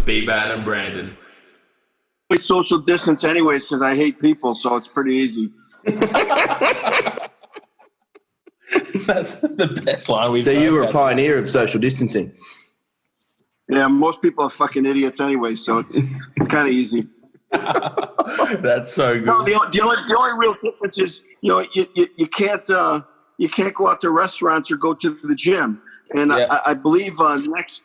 B-Bat and Brandon. We social distance anyways because I hate people, so it's pretty easy. That's the best line we've So you were a pioneer of social distancing. Yeah, most people are fucking idiots anyway, so it's kind of easy. That's so good. No, the only real difference is you can't go out to restaurants or go to the gym. And I believe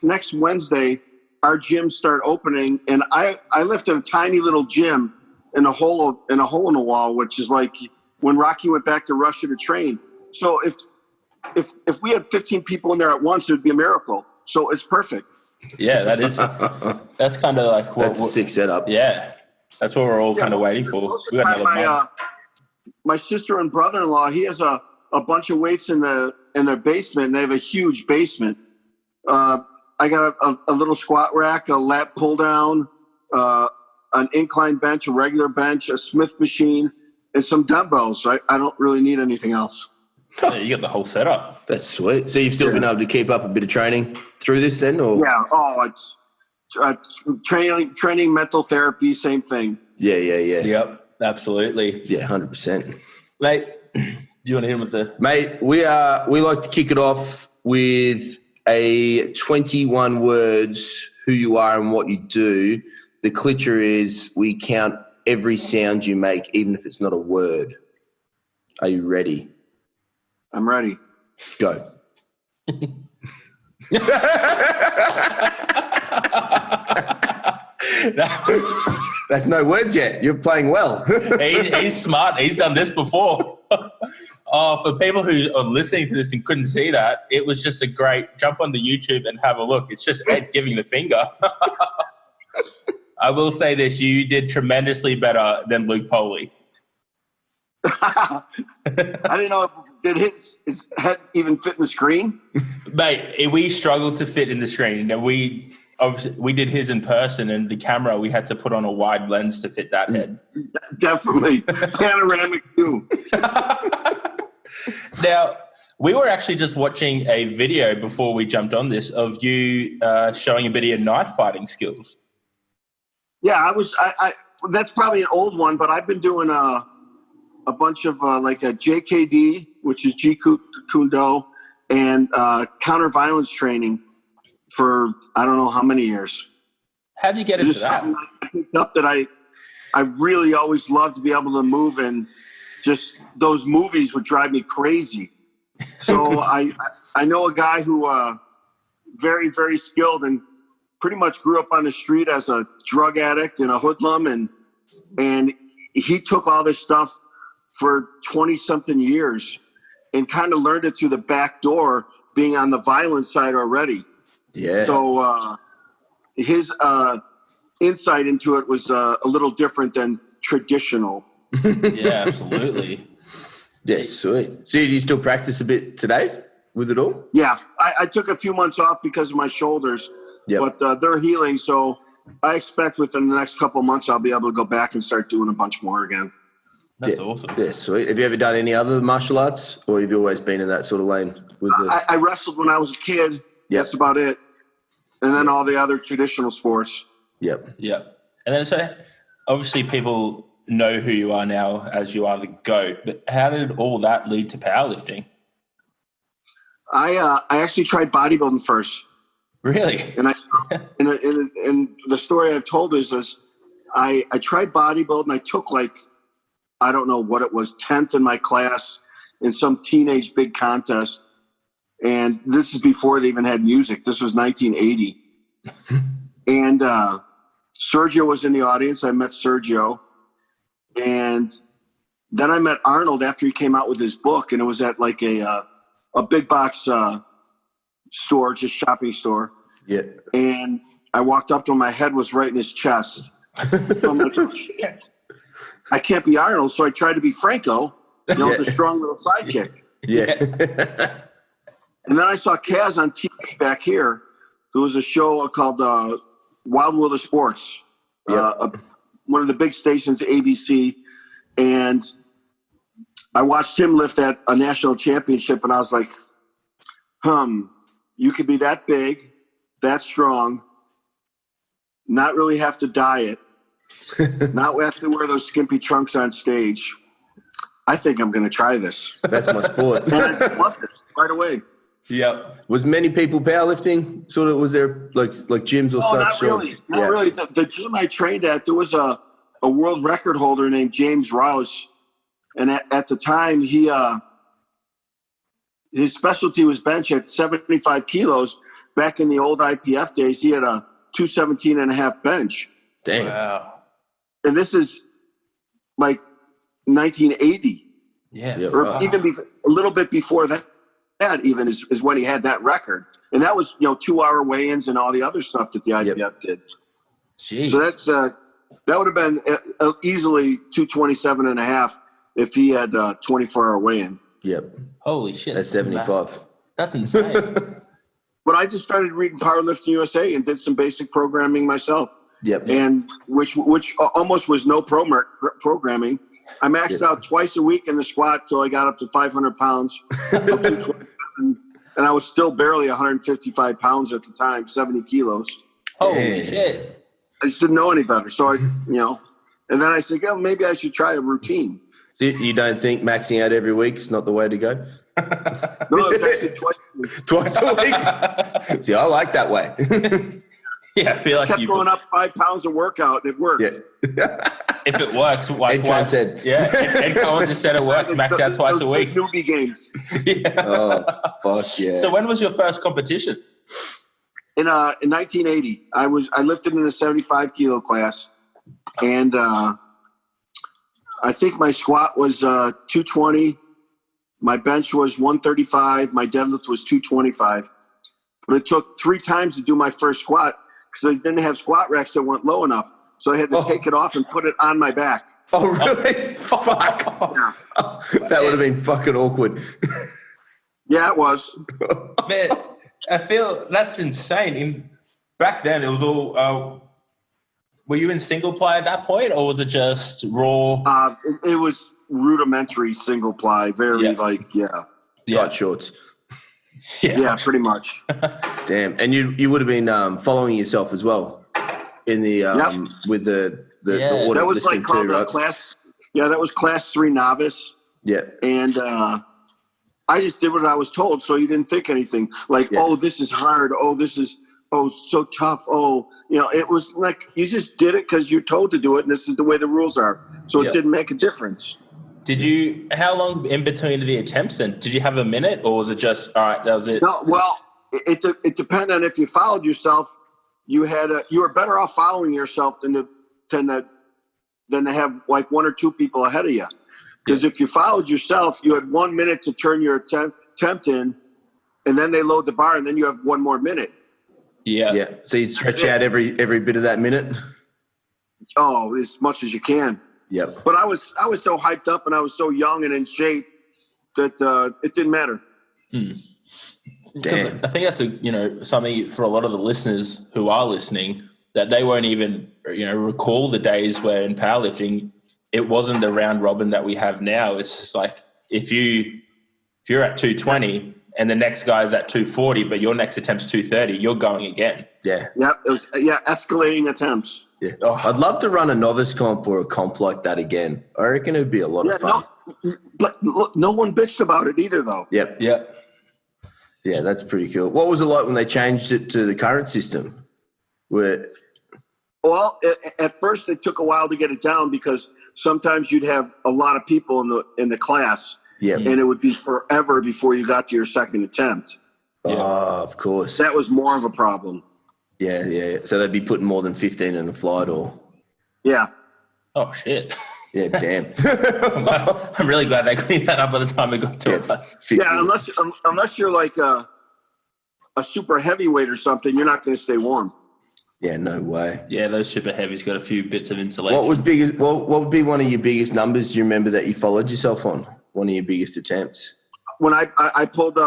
next Wednesday our gyms start opening, and I lived in a tiny little gym in a hole in the wall, which is like when Rocky went back to Russia to train. So if we had 15 people in there at once, it would be a miracle. So it's perfect. Yeah, that is. That's kind of like that's a sick setup. Yeah, that's what we're all kind of waiting for. Most of the time, my sister and brother-in-law, he has a bunch of weights in their basement, and they have a huge basement. I got a little squat rack, a lat pull down, an incline bench, a regular bench, a Smith machine, and some dumbbells. I don't really need anything else. Yeah, you got the whole setup. That's sweet. So you've still been able to keep up a bit of training through this then? Or? Yeah. Oh, it's training, mental therapy, same thing. Yeah. Yep, absolutely. Yeah, 100%. Mate, do you want to hit him with the... Mate, we like to kick it off with a 21 words, who you are and what you do. The clicher is we count every sound you make, even if it's not a word. Are you ready? I'm ready. Go. That's no words yet. You're playing well. He's smart. He's done this before. For people who are listening to this and couldn't see that, it was just a great jump on the YouTube and have a look. It's just Ed giving the finger. I will say this. You did tremendously better than Luke Poley. I didn't know. Did his head even fit in the screen? Mate, we struggled to fit in the screen. And we did his in person, and the camera, we had to put on a wide lens to fit that head. Definitely. Panoramic view. Now, we were actually just watching a video before we jumped on this of you showing a bit of your knife fighting skills. Yeah, I that's probably an old one, but I've been doing a bunch of like a JKD, which is Jeet Kune Do, and counter violence training for I don't know how many years. How'd you get into that? I picked up that I really always loved to be able to move, and just those movies would drive me crazy. So I know a guy who very, very skilled and pretty much grew up on the street as a drug addict and a hoodlum, and he took all this stuff for 20-something years and kind of learned it through the back door, being on the violent side already. Yeah. So his insight into it was a little different than traditional. Yeah, absolutely. Yeah, sweet. So do you still practice a bit today with it all? Yeah, I took a few months off because of my shoulders, but they're healing. So I expect within the next couple of months I'll be able to go back and start doing a bunch more again. That's awesome. Yeah, sweet. Have you ever done any other martial arts, or have you always been in that sort of lane? I wrestled when I was a kid. Yep. That's about it. And then all the other traditional sports. Yep. And then so obviously people know who you are now as you are the GOAT, but how did all that lead to powerlifting? I actually tried bodybuilding first. Really? And and the story I've told is I tried bodybuilding. I took I don't know what it was, 10th in my class in some teenage big contest. And this is before they even had music. This was 1980. And Sergio was in the audience. I met Sergio. And then I met Arnold after he came out with his book. And it was at like a big box store, just shopping store. Yeah. And I walked up to him. My head was right in his chest. So I'm like, oh, shit. I can't be Arnold, so I tried to be Franco, the strong little sidekick. Yeah. And then I saw Kaz on TV back here. There was a show called Wild World of Sports, one of the big stations, ABC. And I watched him lift at a national championship, and I was like, you could be that big, that strong, not really have to diet, not have to wear those skimpy trunks on stage. I think I'm going to try this. That's my sport. And I just loved it right away. Yep. Was many people powerlifting? Sort of, was there like gyms or such? Not really. Not really. The gym I trained at, there was a world record holder named James Rouse. And at the time, his specialty was bench at 75 kilos. Back in the old IPF days, he had a 217 and a half bench. Damn. Wow. And this is like 1980. Yeah. Or even a little bit before that even is when he had that record. And that was, 2-hour weigh-ins and all the other stuff that the IPF did. Jeez. So that would have been easily 227 and a half if he had 24-hour weigh-in. Yep. Holy shit. That's 75. That's insane. But I just started reading Powerlifting USA and did some basic programming myself. Yep. And which almost was no programming. I maxed out twice a week in the squat till I got up to 500 pounds. And I was still barely 155 pounds at the time, 70 kilos. Holy shit. I just didn't know any better. So and then I said, maybe I should try a routine. So you don't think maxing out every week's not the way to go? No, it's actually twice a week. Twice a week? See, I like that way. Yeah, I feel like I kept going up 5 pounds of workout, and it worked. Yeah. If it works, why? Ed said. Yeah, Ed Coan just said it works. Max out twice a week. Newbie games. Yeah. Oh, fuck yeah. So when was your first competition? In 1980, I lifted in the 75 kilo class, and I think my squat was 220. My bench was 135. My deadlift was 225. But it took 3 times to do my first squat because I didn't have squat racks that weren't low enough. So I had to take it off and put it on my back. Oh, really? Fuck. Yeah. That would have been fucking awkward. Yeah, it was. Man, I feel that's insane. Back then, it was all. Were you in single ply at that point, or was it just raw? It was rudimentary single ply. Very Tight shorts. Yeah, pretty much. Damn. And you would have been following yourself as well in the with the order that was like called right? class. Yeah, that was class 3 novice. Yeah. And I just did what I was told, so you didn't think anything. Like, oh, this is hard. Oh, this is so tough. Oh, it was like you just did it because you're told to do it, and this is the way the rules are. So it didn't make a difference. How long in between the attempts then? Did you have a minute, or was it just, all right, that was it? No, well, it depended on if you followed yourself. You were better off following yourself than to have like 1 or 2 people ahead of you. Because if you followed yourself, you had 1 minute to turn your attempt in, and then they load the bar, and then you have 1 more minute. Yeah. Yeah. So you'd stretch out every bit of that minute? Oh, as much as you can. Yep. But I was so hyped up and I was so young and in shape that it didn't matter. Damn. I think that's something for a lot of the listeners who are listening, that they won't even recall the days where in powerlifting it wasn't the round robin that we have now. It's just like if you're at 220 and the next guy's at 240, but your next attempt's 230, you're going again. Yeah. Yep. It was escalating attempts. Yeah. Oh. I'd love to run a novice comp or a comp like that again. I reckon it'd be a lot of fun. No one bitched about it either, though. Yep. Yeah, that's pretty cool. What was it like when they changed it to the current system? Well, at first it took a while to get it down because sometimes you'd have a lot of people in the class. Yeah. And it would be forever before you got to your second attempt. Oh, of course. That was more of a problem. Yeah. So they'd be putting more than 15 in a flight or... Yeah. Oh, shit. Yeah, damn. I'm really glad they cleaned that up by the time it got to us. 50. Yeah, unless you're like a super heavyweight or something, you're not going to stay warm. Yeah, no way. Yeah, those super heavies got a few bits of insulation. What would be one of your biggest numbers do you remember that you followed yourself on? One of your biggest attempts? When I pulled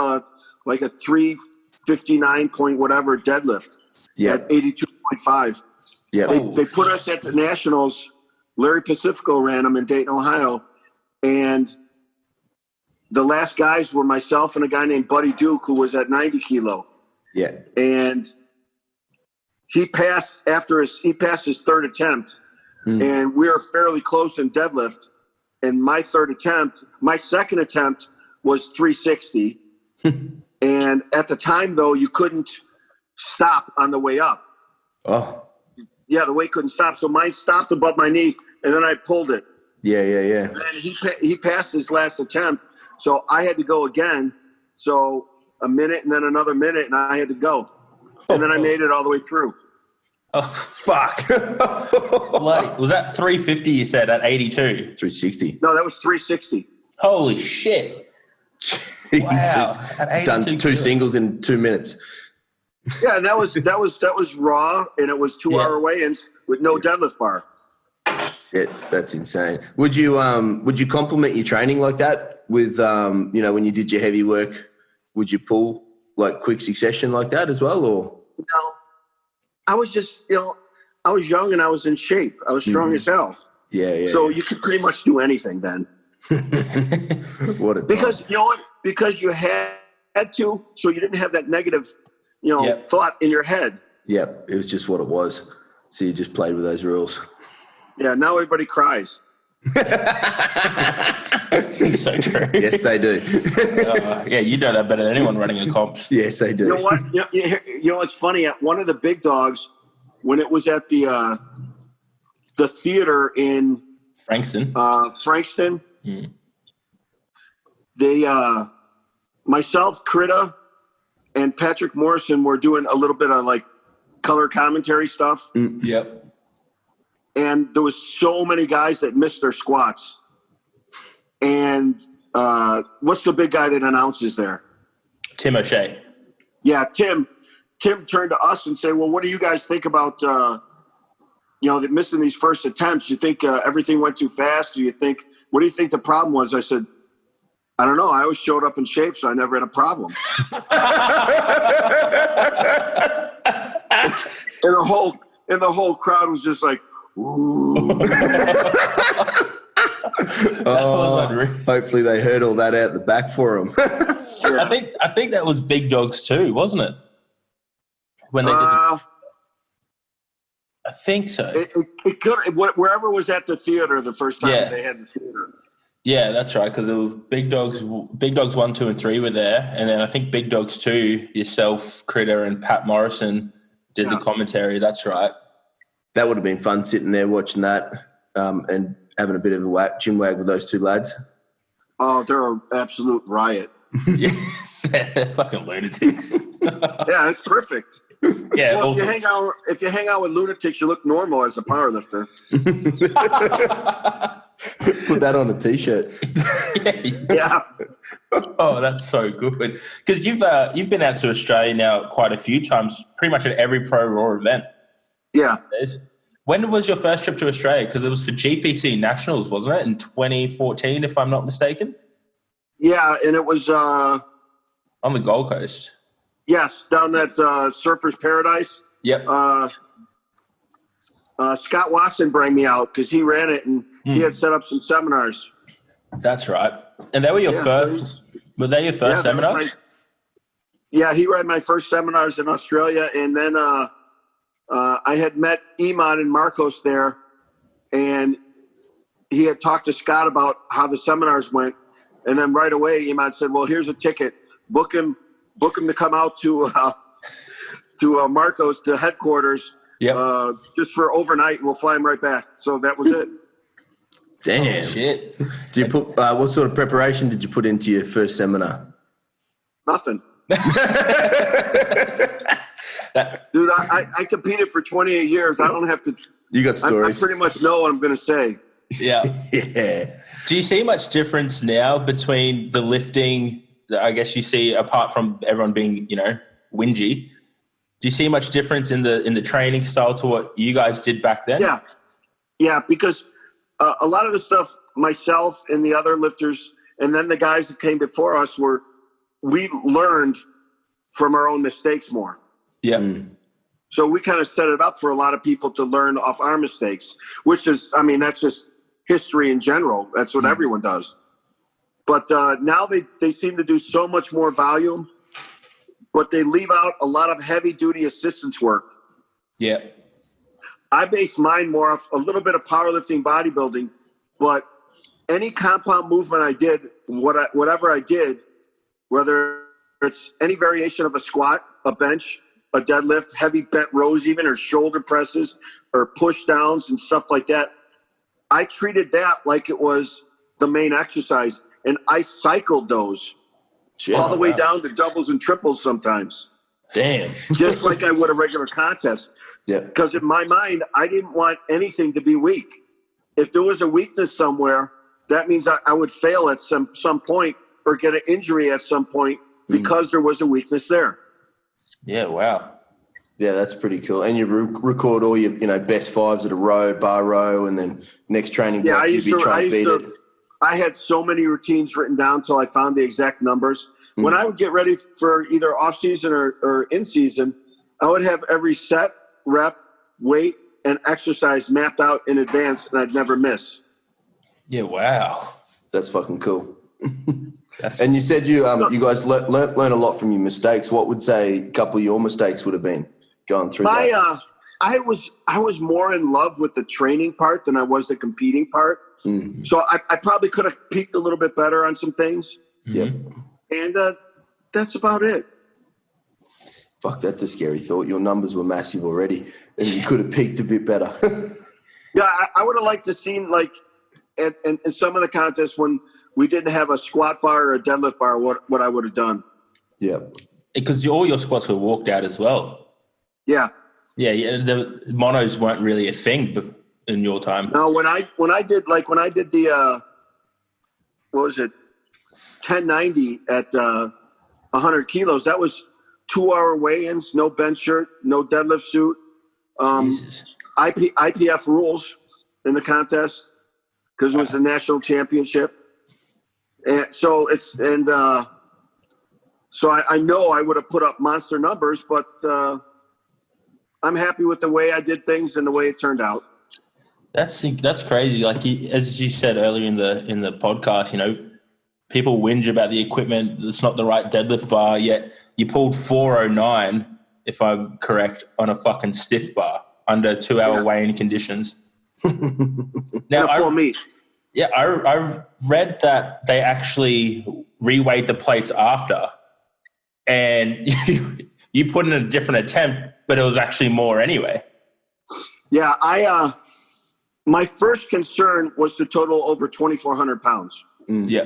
like a 359 point whatever deadlift at 82.5. Yeah. They put us at the Nationals. Larry Pacifico ran them in Dayton, Ohio. And the last guys were myself and a guy named Buddy Duke, who was at 90 kilo. Yeah. And he passed his third attempt, and we were fairly close in deadlift. And my second attempt was 360. And at the time, though, you couldn't stop on the way up. Oh. Yeah, the weight couldn't stop. So mine stopped above my knee, and then I pulled it. Yeah. And then he passed his last attempt, so I had to go again. So a minute and then another minute, and I had to go. And then I made it all the way through. Oh, fuck. Was that 350 you said at 82? 360. No, that was 360. Holy shit. Jesus. Wow. Done 2 singles in 2 minutes. Yeah, and that was raw, and it was 2-hour weigh-ins with no deadlift bar. Shit, that's insane. Would you complement your training like that with when you did your heavy work? Would you pull like quick succession like that as well, or? No, I was just I was young and I was in shape. I was strong as hell. Yeah. So you could pretty much do anything then. What a time. Because you know what? Because you had to, so you didn't have that negative, thought in your head. Yep, it was just what it was. So you just played with those rules. Yeah, now everybody cries. So true. Yes, they do. Yeah, you know that better than anyone running a comps. Yes, they do. You know what? It's funny. At one of the big dogs, when it was at the theater in Frankston, they myself, Critta, and Patrick Morrison were doing a little bit of like color commentary stuff. Yep. And there was so many guys that missed their squats. And what's the big guy that announces there? Tim O'Shea. Yeah, Tim turned to us and said, well, what do you guys think about, that missing these first attempts? You think everything went too fast? What do you think the problem was? I said, I don't know. I always showed up in shape, so I never had a problem. And the whole crowd was just like, ooh. Hopefully they heard all that out the back for them. Yeah. I think that was Big Dogs too, wasn't it? When they did I think so. It could, wherever was at the theater the first time they had the theater. Yeah, that's right. Because it was Big Dogs 1, 2, and 3 were there, and then I think Big Dogs 2, yourself, Critter, and Pat Morrison did the commentary. That's right. That would have been fun sitting there watching that and having a bit of a chin wag with those two lads. Oh, they're an absolute riot. Yeah, they're fucking lunatics. Yeah, it's perfect. Yeah. Well, if you hang out with lunatics, you look normal as a powerlifter. Put that on a t-shirt. Yeah. Oh, that's so good. Because you've been out to Australia now quite a few times, pretty much at every Pro Raw event. Yeah. When was your first trip to Australia? Because it was for GPC Nationals, wasn't it? In 2014, if I'm not mistaken? Yeah, and it was... on the Gold Coast. Yes, down at Surfers Paradise. Yep. Scott Watson brought me out because he ran it and he had set up some seminars. That's right. And they were your first... Were they your first seminars? He ran my first seminars in Australia, and then... I had met Iman and Marcos there, and he had talked to Scott about how the seminars went. And then right away, Iman said, well, here's a ticket. Book him to come out to Marcos, to headquarters, just for overnight, and we'll fly him right back. So that was it. Damn. Oh, shit. Do you put what sort of preparation did you put into your first seminar? Nothing. Dude, I competed for 28 years. I don't have to. You got stories. I pretty much know what I'm going to say. Yeah. Yeah. Do you see much difference now between the lifting? I guess you see, apart from everyone being, whingy, do you see much difference in the training style to what you guys did back then? Yeah, because a lot of the stuff myself and the other lifters, and then the guys that came before us, we learned from our own mistakes more. Yeah. So we kind of set it up for a lot of people to learn off our mistakes, which is, that's just history in general. That's what everyone does. But now they seem to do so much more volume, but they leave out a lot of heavy duty assistance work. Yeah. I base mine more off a little bit of powerlifting, bodybuilding, but any compound movement I did, whatever I did, whether it's any variation of a squat, a bench, a deadlift, heavy bent rows even, or shoulder presses, or push downs and stuff like that, I treated that like it was the main exercise, and I cycled those all the way down to doubles and triples sometimes. Damn. Just like I would a regular contest. Yeah. Because in my mind, I didn't want anything to be weak. If there was a weakness somewhere, that means I would fail at some point or get an injury at some point because there was a weakness there. Yeah, wow. Yeah, that's pretty cool. And you record all your, best fives at a row, bar row, and then next training block, I had so many routines written down until I found the exact numbers. When I would get ready for either off season or in season, I would have every set, rep, weight, and exercise mapped out in advance, and I'd never miss. Yeah, wow. That's fucking cool. And you said you guys learn a lot from your mistakes. What would say a couple of your mistakes would have been going through that? I was more in love with the training part than I was the competing part. Mm-hmm. So I probably could have peaked a little bit better on some things. Yep. And that's about it. Fuck, that's a scary thought. Your numbers were massive already, and you could have peaked a bit better. Yeah, I would have liked to seen in some of the contests when we didn't have a squat bar or a deadlift bar, what I would have done. Yeah. Because all your squats were walked out as well. Yeah. Yeah, the monos weren't really a thing in your time. No, when I did the what was it, 1090 at 100 kilos, that was 2-hour weigh-ins, no bench shirt, no deadlift suit. IPF rules in the contest because it was the national championship. And so I know I would have put up monster numbers, but I'm happy with the way I did things and the way it turned out. That's crazy. Like as you said earlier in the podcast, people whinge about the equipment. It's not the right deadlift bar, yet you pulled 409, if I'm correct, on a fucking stiff bar under 2-hour weigh-in conditions. Now, full meat. Yeah, I've read that they actually reweighed the plates after, and you put in a different attempt, but it was actually more anyway. Yeah, my first concern was to total over 2,400 pounds. Yeah.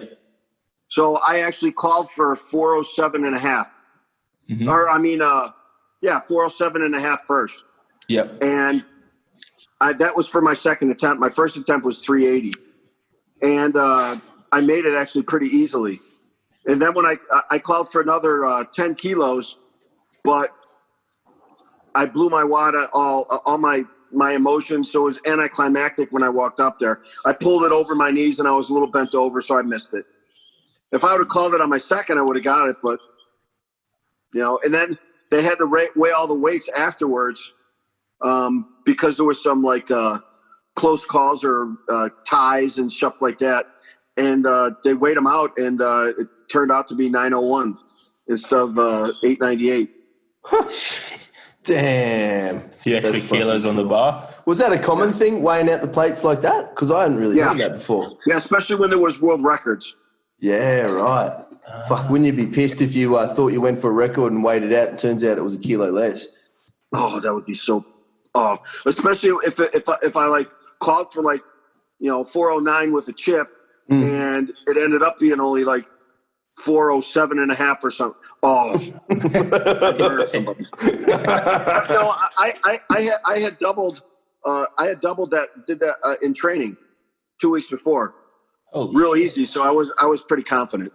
So I actually called for 407 and a half. Mm-hmm. 407 and a half first. Yep. And that was for my second attempt. My first attempt was 380. And I made it actually pretty easily. And then when I called for another 10 kilos, but I blew my wad at all my emotions, so it was anticlimactic when I walked up there. I pulled it over my knees, and I was a little bent over, so I missed it. If I would have called it on my second, I would have got it, but, and then they had to weigh all the weights afterwards because there was some, close calls or ties and stuff like that, and they weighed them out, and it turned out to be 901 instead of 898. Damn. A few extra kilos on the bar. Was that a common thing, weighing out the plates like that? Because I hadn't really heard that before. Yeah, especially when there was world records. Yeah, right. Fuck, wouldn't you be pissed if you thought you went for a record and weighed it out and turns out it was a kilo less? Oh, that would be so... Oh, especially if I called for 409 with a chip and it ended up being only 407 and a half or something. Oh, I had doubled that, did that in training 2 weeks before. Oh, real easy. So I was pretty confident.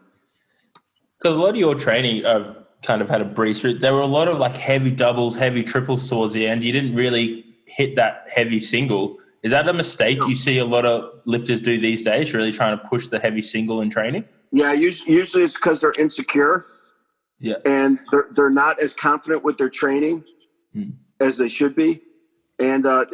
Because a lot of your training, I've kind of had a breeze through. There were a lot of heavy doubles, heavy triples towards the end. You didn't really hit that heavy single. Is that a mistake you see a lot of lifters do these days, really trying to push the heavy single in training? Yeah, usually it's because they're insecure. Yeah. And they're not as confident with their training as they should be. And I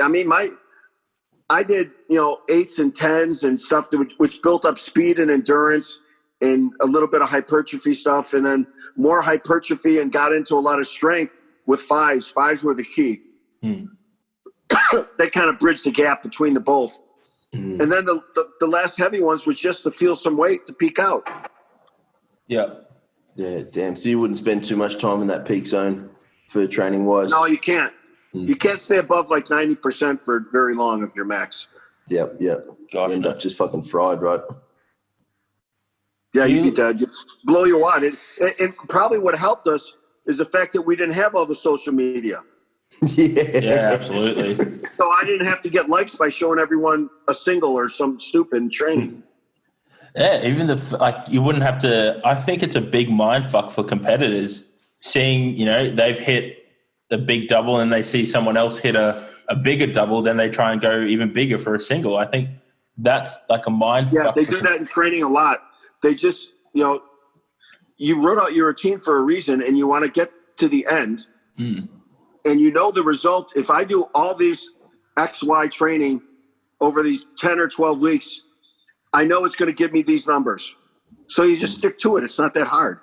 did, 8s and 10s and stuff which built up speed and endurance and a little bit of hypertrophy stuff, and then more hypertrophy and got into a lot of strength with 5s. 5s were the key. They kind of bridged the gap between the both. And then the last heavy ones was just to feel some weight to peak out. Yeah. Yeah, damn. So you wouldn't spend too much time in that peak zone for training wise? No, you can't. You can't stay above like 90% for very long of your max. Yep. Gosh, you end up just fucking fried, right? Yeah, you'd be dead. You'd blow your wad. And probably what helped us is the fact that we didn't have all the social media. Yeah, absolutely. So I didn't have to get likes by showing everyone a single or some stupid training. Yeah, even you wouldn't have to. I think it's a big mind fuck for competitors seeing, they've hit a big double and they see someone else hit a bigger double, then they try and go even bigger for a single. I think that's like a mind fuck. Yeah, they do that in training a lot. They just, you wrote out your routine for a reason and you want to get to the end. And the result. If I do all these XY training over these 10 or 12 weeks, I know it's going to give me these numbers. So you just stick to it. It's not that hard.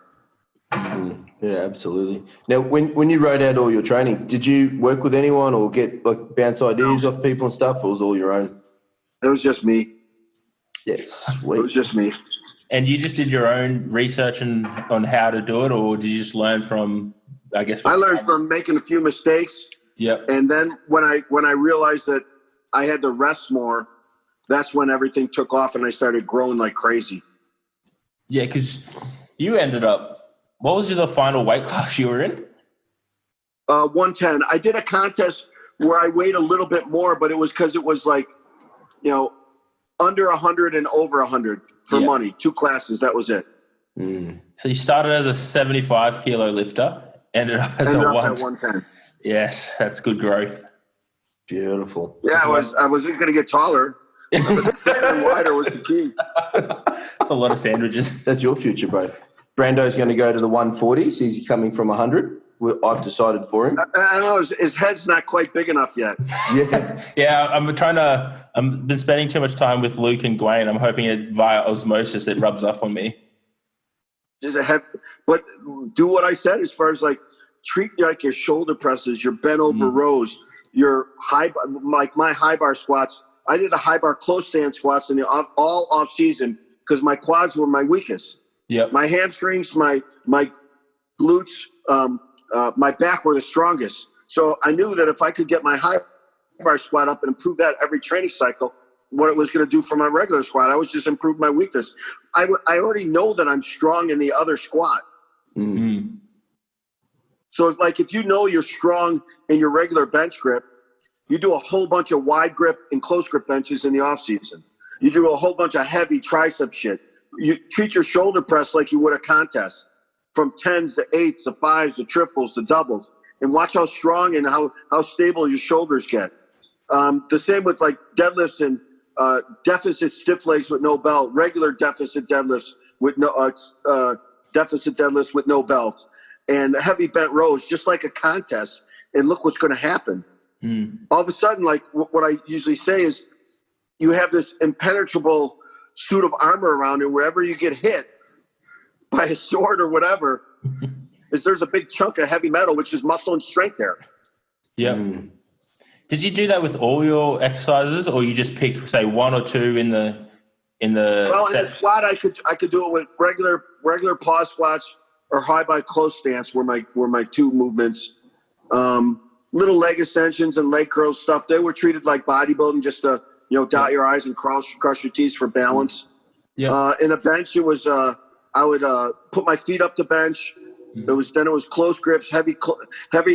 Yeah, absolutely. Now, when you wrote out all your training, did you work with anyone or get bounce ideas off people and stuff, or was it all your own? It was just me. Yes, sweet. It was just me. And you just did your own research on how to do it, or did you just learn from, I guess? I learned from making a few mistakes. Yeah. And then when I realized that I had to rest more, that's when everything took off and I started growing like crazy. Yeah, because you ended up, what was the final weight class you were in? 110. I did a contest where I weighed a little bit more, but it was because it was like, under 100 and over 100 for money. 2 classes. That was it. So you started as a 75 kilo lifter, ended up as at 110. Yes, that's good growth. Beautiful. Yeah, I wasn't going to get taller. And wider was the key. That's a lot of sandwiches. That's your future, bro. Brando's going to go to the 140s. He's coming from 100. I've decided for him. I don't know. His head's not quite big enough yet. Yeah. I've been spending too much time with Luke and Coan. I'm hoping it via osmosis it rubs off on me. But do what I said as far as treat like your shoulder presses, your bent over rows, your high, like my high bar squats. I did a high bar close stand squats all off season because my quads were my weakest. Yep. My hamstrings, my glutes, my back were the strongest. So I knew that if I could get my high bar squat up and improve that every training cycle, what it was going to do for my regular squat, I was just improve my weakness. I already know that I'm strong in the other squat. Mm-hmm. So if you know you're strong in your regular bench grip, you do a whole bunch of wide grip and close grip benches in the off season. You do a whole bunch of heavy tricep shit. You treat your shoulder press like you would a contest, from 10s to 8s to 5s to triples to doubles, and watch how strong and how stable your shoulders get. The same with deadlifts and deficit stiff legs with no belt, regular deficit deadlifts with no belt, and heavy bent rows, just like a contest. And look what's going to happen. All of a sudden, what I usually say is, you have this impenetrable suit of armor around it. Wherever you get hit by a sword or whatever, there's a big chunk of heavy metal, which is muscle and strength there. Yeah. Did you do that with all your exercises, or you just picked, say, 1 or 2 in the? Well, in the squat, I could do it with regular pause squats or high by close stance were my 2 movements. Little leg extensions and leg curl stuff, they were treated like bodybuilding, just to dot your I's and cross your T's for balance. Yeah. In a bench, it was I would put my feet up to bench. It was close grips, heavy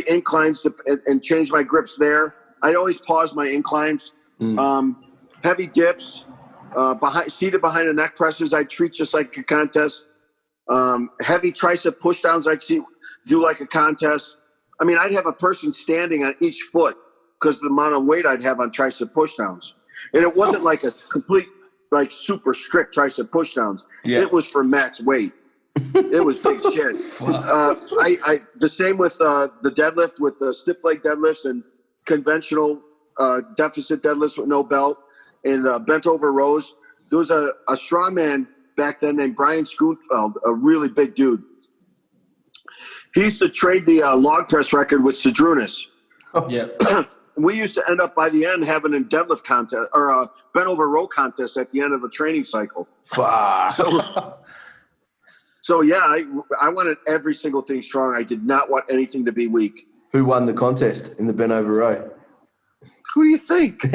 inclines, and change my grips there. I'd always pause my inclines. Heavy dips, seated behind the neck presses, I'd treat just like a contest. Heavy tricep push downs, I'd do like a contest. I mean, I'd have a person standing on each foot because of the amount of weight I'd have on tricep push downs. And it wasn't like a complete, super strict tricep push downs. Yeah. It was for max weight. It was big shit. The same with the deadlift, with the stiff leg deadlifts and conventional deficit deadlifts with no belt and bent over rows. There was a strongman back then named Brian Schoonfeld, a really big dude. He used to trade the log press record with Sedrunas. Yeah. we used to end up by the end having a deadlift contest or a bent over row contest at the end of the training cycle. Fuck. So yeah, I wanted every single thing strong. I did not want anything to be weak. Who won the contest in the bent over row? Who do you think? I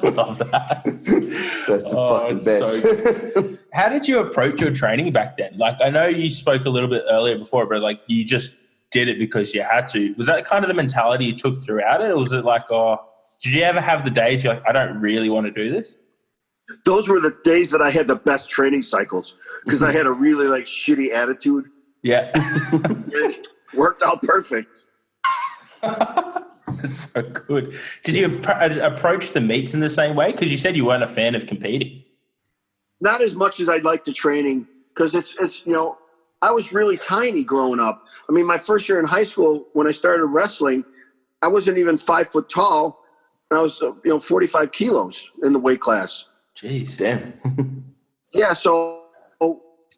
love that. That's the fucking best. So how did you approach your training back then? Like, I know you spoke a little bit earlier before, but like you just did it because you had to. Was that kind of the mentality you took throughout it? Or was it like, did you ever have the days you're like, I don't really want to do this? Those were the days that I had the best training cycles because I had a really like shitty attitude. Yeah. It worked out perfect. That's so good. Did you approach the meets in the same way? Because you said you weren't a fan of competing. Not as much as I'd like to training because it's I was really tiny growing up. I mean, my first year in high school when I started wrestling, I wasn't even 5 foot tall. And I was 45 kilos in the weight class. Jeez, damn. Yeah, so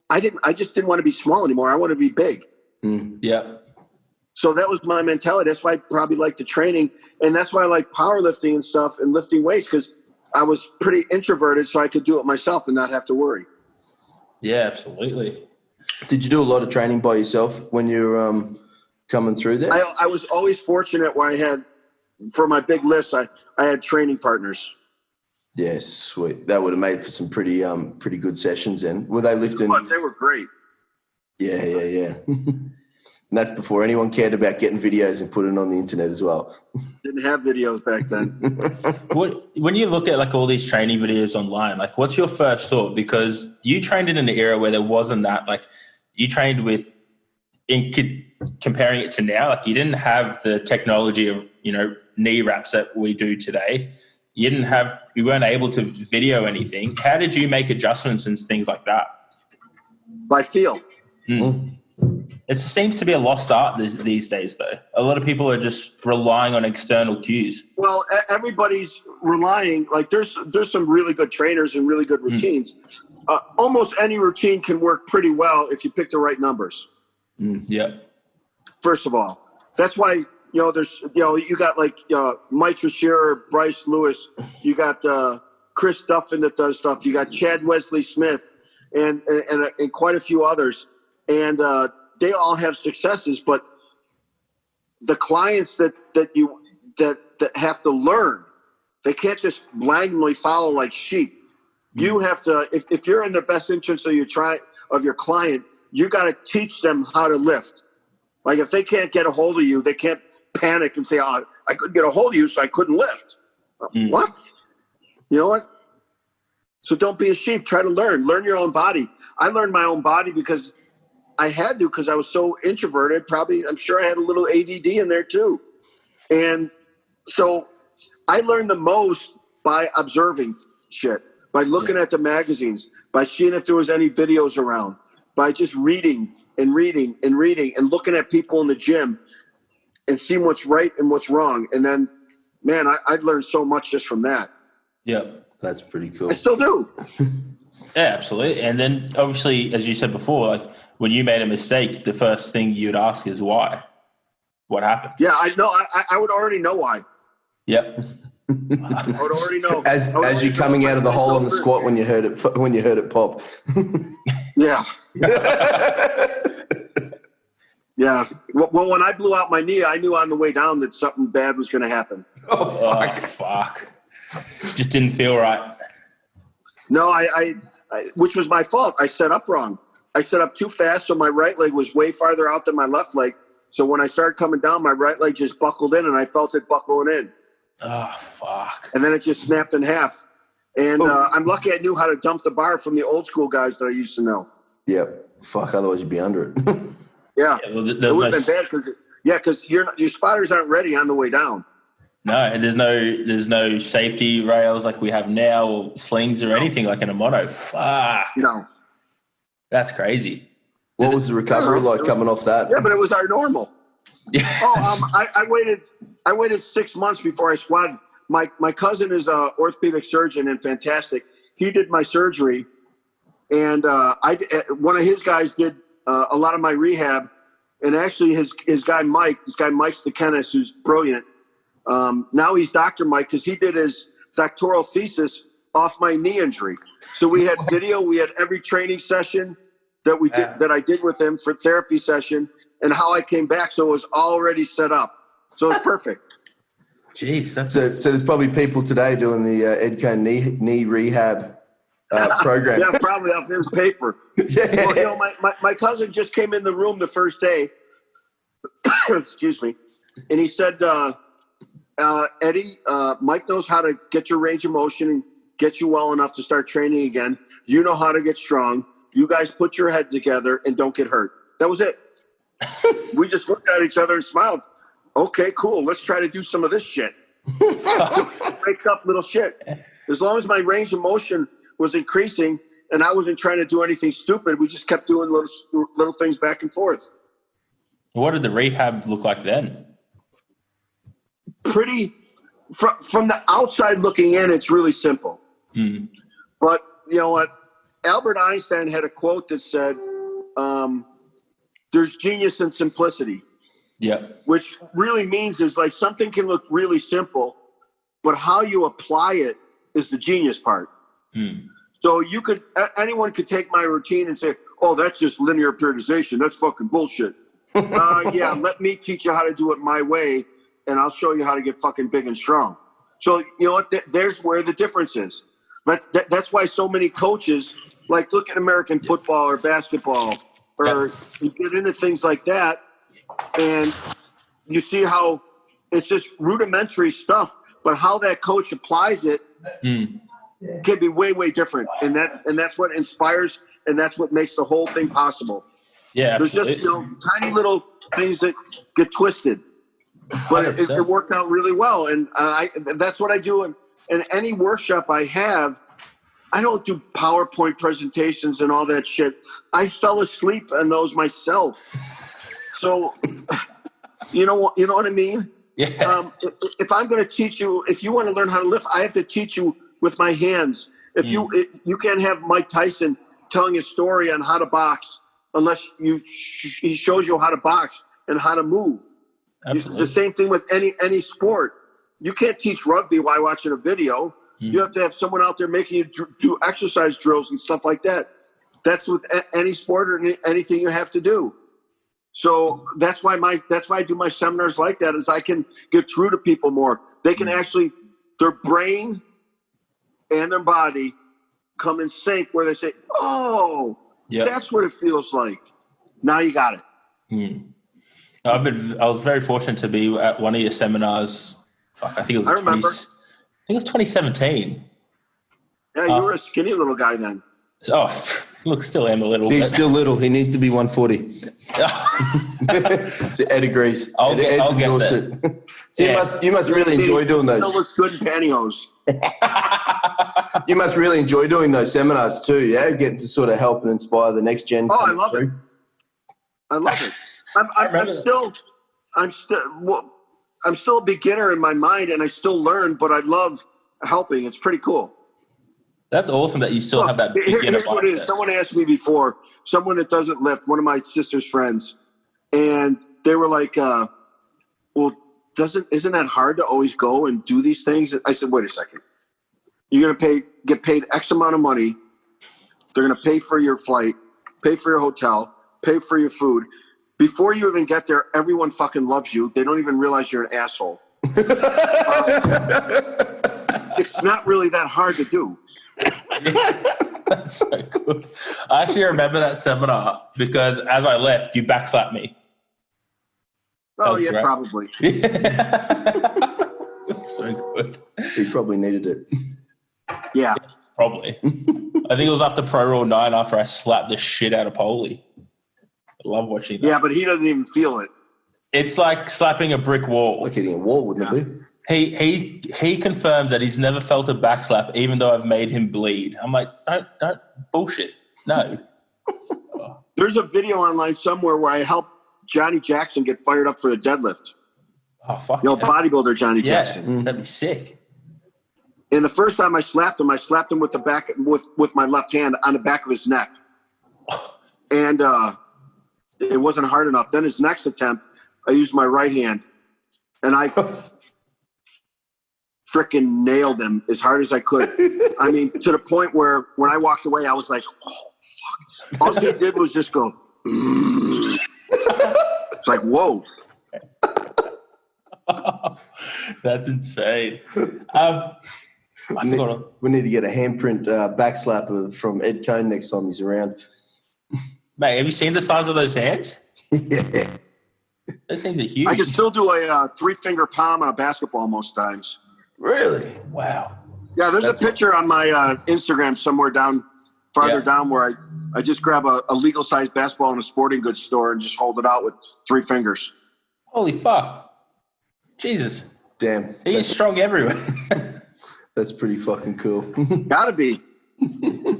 I just didn't want to be small anymore. I want to be big. Yeah. So that was my mentality. That's why I probably liked the training. And that's why I like powerlifting and stuff and lifting weights because I was pretty introverted so I could do it myself and not have to worry. Yeah, absolutely. Did you do a lot of training by yourself when you were coming through there? I was always fortunate where I had, for my big lifts, I had training partners. Yes, sweet. That would have made for some pretty good sessions then. Were they lifting? But they were great. Yeah. And that's before anyone cared about getting videos and putting it on the internet as well. Didn't have videos back then. When you look at like all these training videos online, like what's your first thought? Because you trained in an era where there wasn't that, like you trained with, comparing it to now, like you didn't have the technology of, knee wraps that we do today. You weren't able to video anything. How did you make adjustments and things like that? By feel. It seems to be a lost art these days, though. A lot of people are just relying on external cues. Well, everybody's relying. Like, there's some really good trainers and really good routines. Almost any routine can work pretty well if you pick the right numbers. Yeah. First of all, that's why there's you got like Mike Trashear, Bryce Lewis. You got Chris Duffin that does stuff. You got Chad Wesley Smith, and quite a few others. And they all have successes, but the clients that have to learn, they can't just blindly follow like sheep. You have to, if you're in the best interest of your client, you got to teach them how to lift. Like if they can't get a hold of you, they can't panic and say, "Oh, I couldn't get a hold of you, so I couldn't lift." What? You know what? So don't be a sheep. Try to learn your own body. I learned my own body because I had to, because I was so introverted. Probably, I'm sure I had a little ADD in there too. And so I learned the most by observing shit, by looking at the magazines, by seeing if there was any videos around, by just reading and looking at people in the gym and seeing what's right and what's wrong. And then, man, I learned so much just from that. Yeah. That's pretty cool. I still do. Yeah, absolutely. And then obviously, as you said before, like when you made a mistake, the first thing you'd ask is why? What happened? Yeah, I know. I would already know why. Yep. I would already know. As you're coming out of the hole on the squat when you heard it pop. Yeah. Yeah. Well, when I blew out my knee, I knew on the way down that something bad was going to happen. Oh, fuck. Just didn't feel right. No, I which was my fault. I set up wrong. I set up too fast, so my right leg was way farther out than my left leg. So when I started coming down, my right leg just buckled in, and I felt it buckling in. Oh, fuck. And then it just snapped in half. And I'm lucky I knew how to dump the bar from the old school guys that I used to know. Yep. Fuck, otherwise you'd be under it. Yeah. Well, it would have been bad because your spotters aren't ready on the way down. No, and there's no safety rails like we have now, or slings or anything like in a mono. Fuck. No. That's crazy. What was the recovery like coming off that? Yeah, but it was our normal. Yeah. I waited 6 months before I squatted. My cousin is an orthopedic surgeon and fantastic. He did my surgery, and one of his guys did a lot of my rehab. And actually his guy Mike's the chemist who's brilliant. Now he's Dr. Mike because he did his doctoral thesis off my knee injury. So we had video, we had every training session that I did with him for therapy session and how I came back. So it was already set up. So it's perfect. Jeez, that's so there's probably people today doing the Ed Coan knee rehab program. Yeah, probably off his paper. Yeah. Well, my cousin just came in the room the first day. Excuse me. And he said, Eddie, Mike knows how to get your range of motion and get you well enough to start training again. You know how to get strong. You guys put your head together and don't get hurt. That was it. We just looked at each other and smiled. Okay, cool. Let's try to do some of this shit. Break up little shit. As long as my range of motion was increasing and I wasn't trying to do anything stupid, we just kept doing little things back and forth. What did the rehab look like then? Pretty, from the outside looking in, it's really simple. Mm. But you know what? Albert Einstein had a quote that said, there's genius in simplicity. Yeah. Which really means is like something can look really simple, but how you apply it is the genius part. Mm. So anyone could take my routine and say, oh, that's just linear periodization. That's fucking bullshit. Yeah, let me teach you how to do it my way, and I'll show you how to get fucking big and strong. So, you know what? There's where the difference is. But that's why so many coaches, like look at American football or basketball, or you get into things like that, and you see how it's just rudimentary stuff, but how that coach applies it can be way, way different. And that's what inspires, and that's what makes the whole thing possible. Yeah, there's absolutely. just tiny little things that get twisted, but it worked out really well. And that's what I do. In any workshop I have, I don't do PowerPoint presentations and all that shit. I fell asleep on those myself. So, you know what I mean? Yeah. If I'm going to teach you, if you want to learn how to lift, I have to teach you with my hands. If you can't have Mike Tyson telling a story on how to box unless he shows you how to box and how to move. Absolutely. The same thing with any sport. You can't teach rugby while watching a video. You have to have someone out there making you do exercise drills and stuff like that. That's with any sport or anything you have to do. So that's why I do my seminars like that, is I can get through to people more. They can actually, their brain and their body come in sync where they say, oh, that's what it feels like. Now you got it. I was very fortunate to be at one of your seminars. Fuck, I think it was. I remember. I think it was 2017. Yeah, you were a skinny little guy then. Oh, look, still am a little. He's still little. He needs to be 140. So Ed agrees. I'll get that. So you must really enjoy doing those. Still looks good in pantyhose. You must really enjoy doing those seminars too, yeah? Getting to sort of help and inspire the next gen. Oh, I love it. I love it. I'm still a beginner in my mind, and I still learn, but I love helping. It's pretty cool. That's awesome that you still have that beginner Here's what it is. Someone asked me before, someone that doesn't lift, one of my sister's friends, and they were like, well, isn't that hard to always go and do these things? I said, wait a second. You're going to get paid X amount of money. They're going to pay for your flight, pay for your hotel, pay for your food. Before you even get there, everyone fucking loves you. They don't even realize you're an asshole. It's not really that hard to do. That's so good. I actually remember that seminar because as I left, you backslapped me. Oh, yeah, great. Probably. That's so good. He probably needed it. Yeah. Probably. I think it was after Pro Rule 9 after I slapped the shit out of Polly. I love watching that. Yeah, but he doesn't even feel it. It's like slapping a brick wall. Like hitting a wall, wouldn't it be? He confirmed that he's never felt a backslap, even though I've made him bleed. I'm like, don't bullshit. No. There's a video online somewhere where I helped Johnny Jackson get fired up for the deadlift. Oh fuck. Bodybuilder Johnny Jackson. That'd be sick. And the first time I slapped him with the back with my left hand on the back of his neck. And it wasn't hard enough. Then his next attempt, I used my right hand, and I freaking nailed him as hard as I could. I mean, to the point where when I walked away, I was like, oh, fuck. All he did was just go, it's like, whoa. That's insane. We need to get a handprint backslap from Ed Coan next time he's around. Mate, have you seen the size of those hands? Yeah. Those things are huge. I can still do a 3-finger palm on a basketball most times. Really? Wow. Yeah, there's a picture on my Instagram somewhere farther down where I just grab a legal-sized basketball in a sporting goods store and just hold it out with 3 fingers. Holy fuck. Jesus. Damn. He's strong everywhere. That's pretty fucking cool. Gotta be.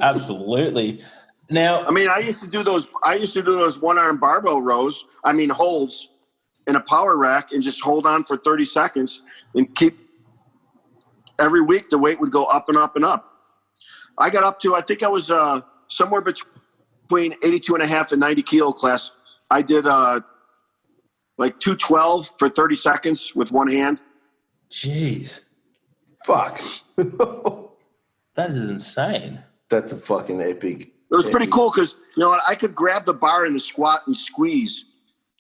Absolutely. Now, I mean, I used to do those one-arm barbell rows, holds in a power rack and just hold on for 30 seconds and keep every week the weight would go up and up and up. I got up to, I think I was somewhere between 82 and a half and 90 kilo class. I did like 212 for 30 seconds with one hand. Jeez. Fuck. That is insane. That's a fucking epic. It was pretty cool because, I could grab the bar in the squat and squeeze.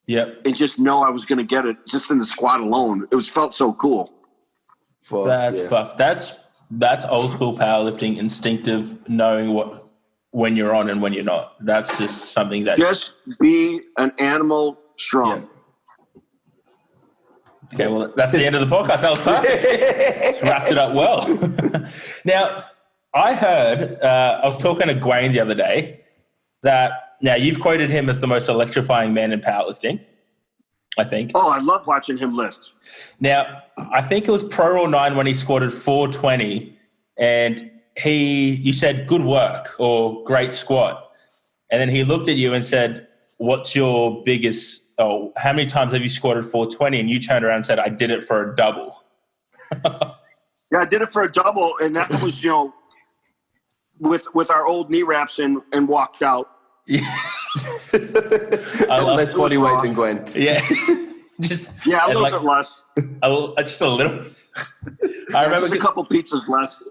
Yep. And just know I was going to get it just in the squat alone. It felt so cool. Fuck, Fuck. That's old school powerlifting, instinctive, knowing when you're on and when you're not. That's just something that just be an animal strong. Yeah. Okay, well, that's the end of the podcast. That was perfect. Just wrapped it up well. Now, I heard, I was talking to Coan the other day, that now you've quoted him as the most electrifying man in powerlifting, I think. Oh, I love watching him lift. Now, I think it was Pro Roll 9 when he squatted 420, and you said, good work or great squat. And then he looked at you and said, what's your biggest, how many times have you squatted 420? And you turned around and said, I did it for a double. Yeah, I did it for a double, and that was, with our old knee wraps and walked out. Yeah. Less body weight than Coan. Yeah. A little bit less. Just a little. I remember just a couple pizzas less.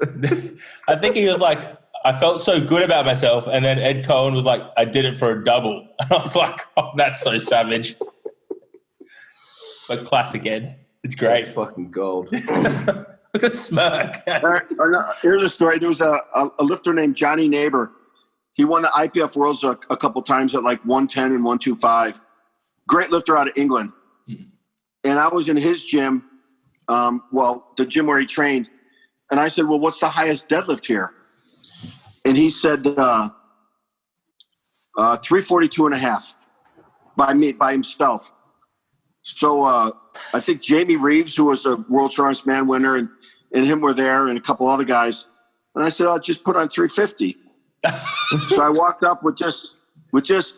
I think he was like, I felt so good about myself. And then Ed Coan was like, I did it for a double. And I was like, oh, that's so savage. But classic Ed. It's great. That's fucking gold. Look at smirk. Here's a story. There was a lifter named Johnny Neighbor. He won the IPF Worlds a couple times at like 110 and 125. Great lifter out of England. And I was in his gym, the gym where he trained. And I said, well, what's the highest deadlift here? And he said 342 and a half by himself. So I think Jamie Reeves, who was a World Strongest Man winner, and him were there, and a couple other guys. And I said, I'll just put on 350. So I walked up with just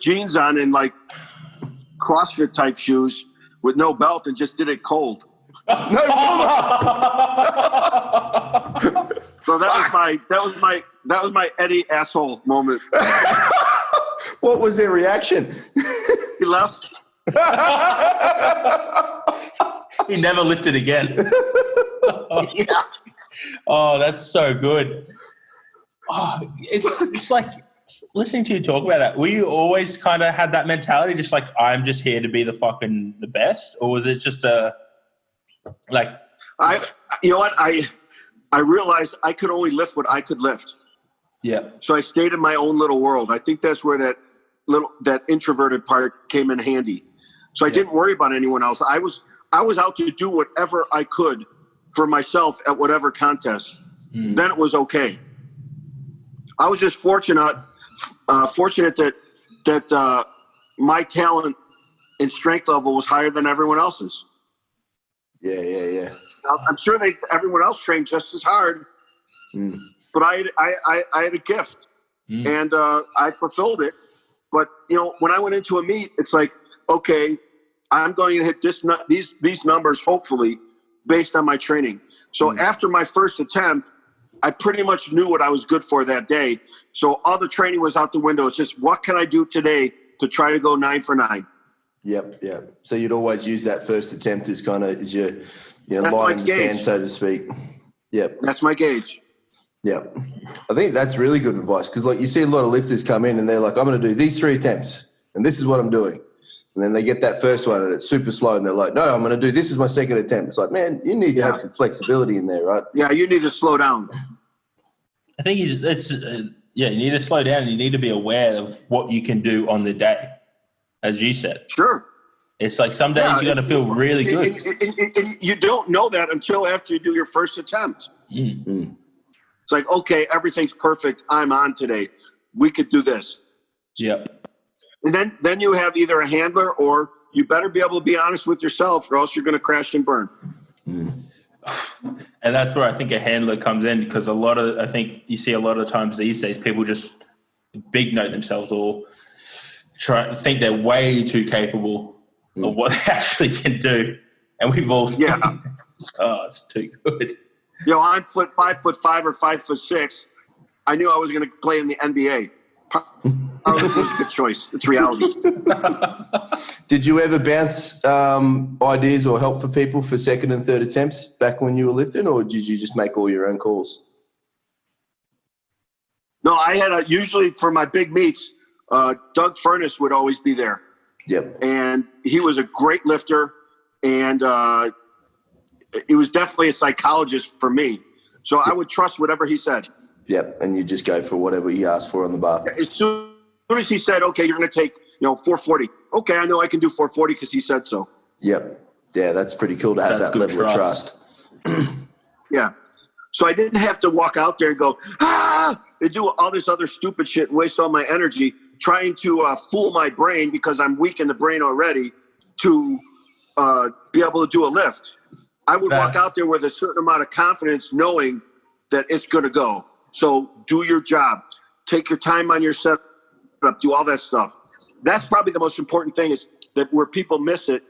jeans on and like CrossFit type shoes with no belt and just did it cold. So that was my Eddie asshole moment. What was their reaction? He left. He never lifted again. Yeah. Oh, that's so good. Oh, it's like listening to you talk about that. Were you always kind of had that mentality, just like I'm just here to be the best, or was it just I realized I could only lift what I could lift. Yeah. So I stayed in my own little world. I think that's where that introverted part came in handy. So I didn't worry about anyone else. I was out to do whatever I could for myself at whatever contest. Then it was okay. I was just fortunate that my talent and strength level was higher than everyone else's. Yeah. I'm sure everyone else trained just as hard, but I had a gift, and I fulfilled it. But when I went into a meet, it's like, okay, I'm going to hit these numbers hopefully based on my training. So after my first attempt, I pretty much knew what I was good for that day. So all the training was out the window. It's just, what can I do today to try to go 9 for 9. Yep. So you'd always use that first attempt as kind of as your That's line my in the gauge. sand, so to speak. Yep. That's my gauge. Yep. I think that's really good advice because, like, you see a lot of lifters come in and they're like, I'm going to do these 3 attempts and this is what I'm doing. And then they get that first one and it's super slow and they're like, no, I'm going to do this as my second attempt. It's like, man, you need to have some flexibility in there, right? Yeah, you need to slow down. I think you need to slow down. You need to be aware of what you can do on the day, as you said. Sure. It's like some days you're going to feel really good. And you don't know that until after you do your first attempt. Mm-hmm. It's like, okay, everything's perfect. I'm on today. We could do this. Yep. And then you have either a handler or you better be able to be honest with yourself or else you're going to crash and burn. And that's where I think a handler comes in because I think you see a lot of times these days people just big note themselves or think they're way too capable of what they actually can do. And we've all it's too good. I'm 5'5" or 5'6". I knew I was going to play in the NBA. It was a good choice. It's reality. Did you ever bounce ideas or help for people for second and third attempts back when you were lifting, or did you just make all your own calls? No, I had usually for my big meets, Doug Furness would always be there. Yep. And he was a great lifter, and he was definitely a psychologist for me. So I would trust whatever he said. Yep, and you just go for whatever he asked for on the bar. As soon as he said, okay, you're going to take 440. Okay, I know I can do 440 because he said so. Yep. Yeah, that's pretty cool to have that level of trust. Yeah. So I didn't have to walk out there and go, and do all this other stupid shit and waste all my energy trying to fool my brain because I'm weak in the brain already to be able to do a lift. I would walk out there with a certain amount of confidence knowing that it's going to go. So do your job. Take your time on your setup. Do all that stuff. That's probably the most important thing is that where people miss it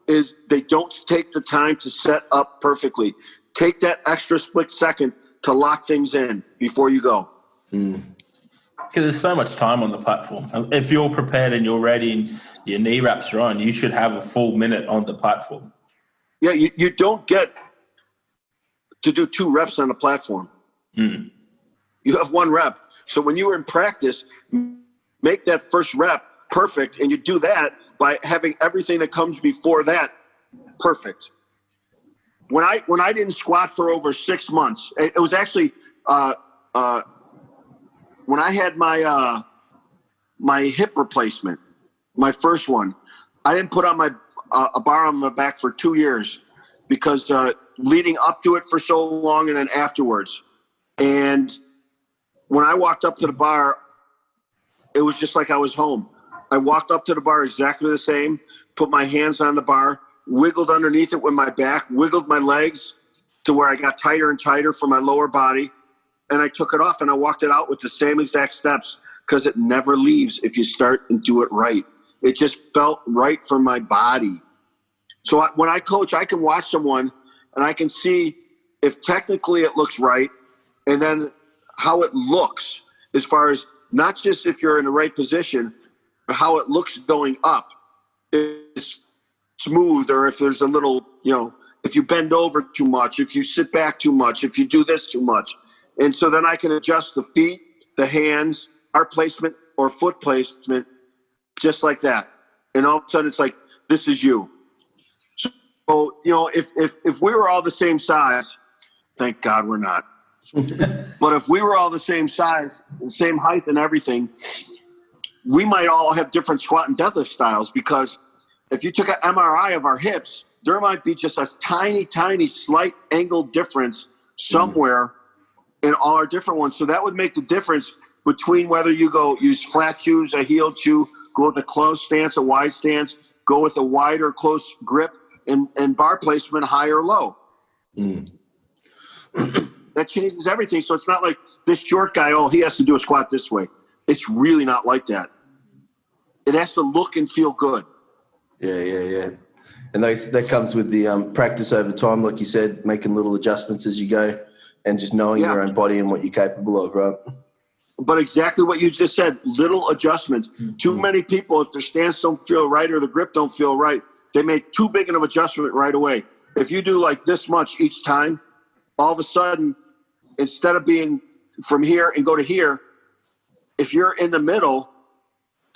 is they don't take the time to set up perfectly. Take that extra split second to lock things in before you go. Because there's so much time on the platform. If you're prepared and you're ready and your knee wraps are on, you should have a full minute on the platform. Yeah, you don't get to do 2 reps on the platform. You have 1 rep. So when you were in practice, make that first rep perfect, and you do that by having everything that comes before that perfect. When I didn't squat for over 6 months, it was actually when I had my my hip replacement, my first one. I didn't put on my a bar on my back for 2 years because leading up to it for so long and then afterwards. And when I walked up to the bar, it was just like I was home. I walked up to the bar exactly the same, put my hands on the bar, wiggled underneath it with my back, wiggled my legs to where I got tighter and tighter for my lower body, and I took it off and I walked it out with the same exact steps because it never leaves if you start and do it right. It just felt right for my body. So when I coach, I can watch someone and I can see if technically it looks right and then how it looks as far as not just if you're in the right position, but how it looks going up. It's smooth, or if there's a little, if you bend over too much, if you sit back too much, if you do this too much. And so then I can adjust the feet, the hands, our placement or foot placement, just like that. And all of a sudden it's like, this is you. So, if we were all the same size, thank God we're not. But if we were all the same size, the same height and everything, we might all have different squat and deadlift styles, because if you took an MRI of our hips, there might be just a tiny, tiny slight angle difference somewhere in all our different ones. So that would make the difference between whether you go use flat shoes, a heeled shoe, go with a closed stance, a wide stance, go with a wide or close grip, and bar placement high or low. That changes everything. So it's not like this short guy, he has to do a squat this way. It's really not like that. It has to look and feel good. Yeah. And that comes with the practice over time, like you said, making little adjustments as you go and just knowing your own body and what you're capable of, right? But exactly what you just said, little adjustments. Too many people, if their stance don't feel right or the grip don't feel right, they make too big of an adjustment right away. If you do like this much each time, all of a sudden, instead of being from here and go to here, if you're in the middle,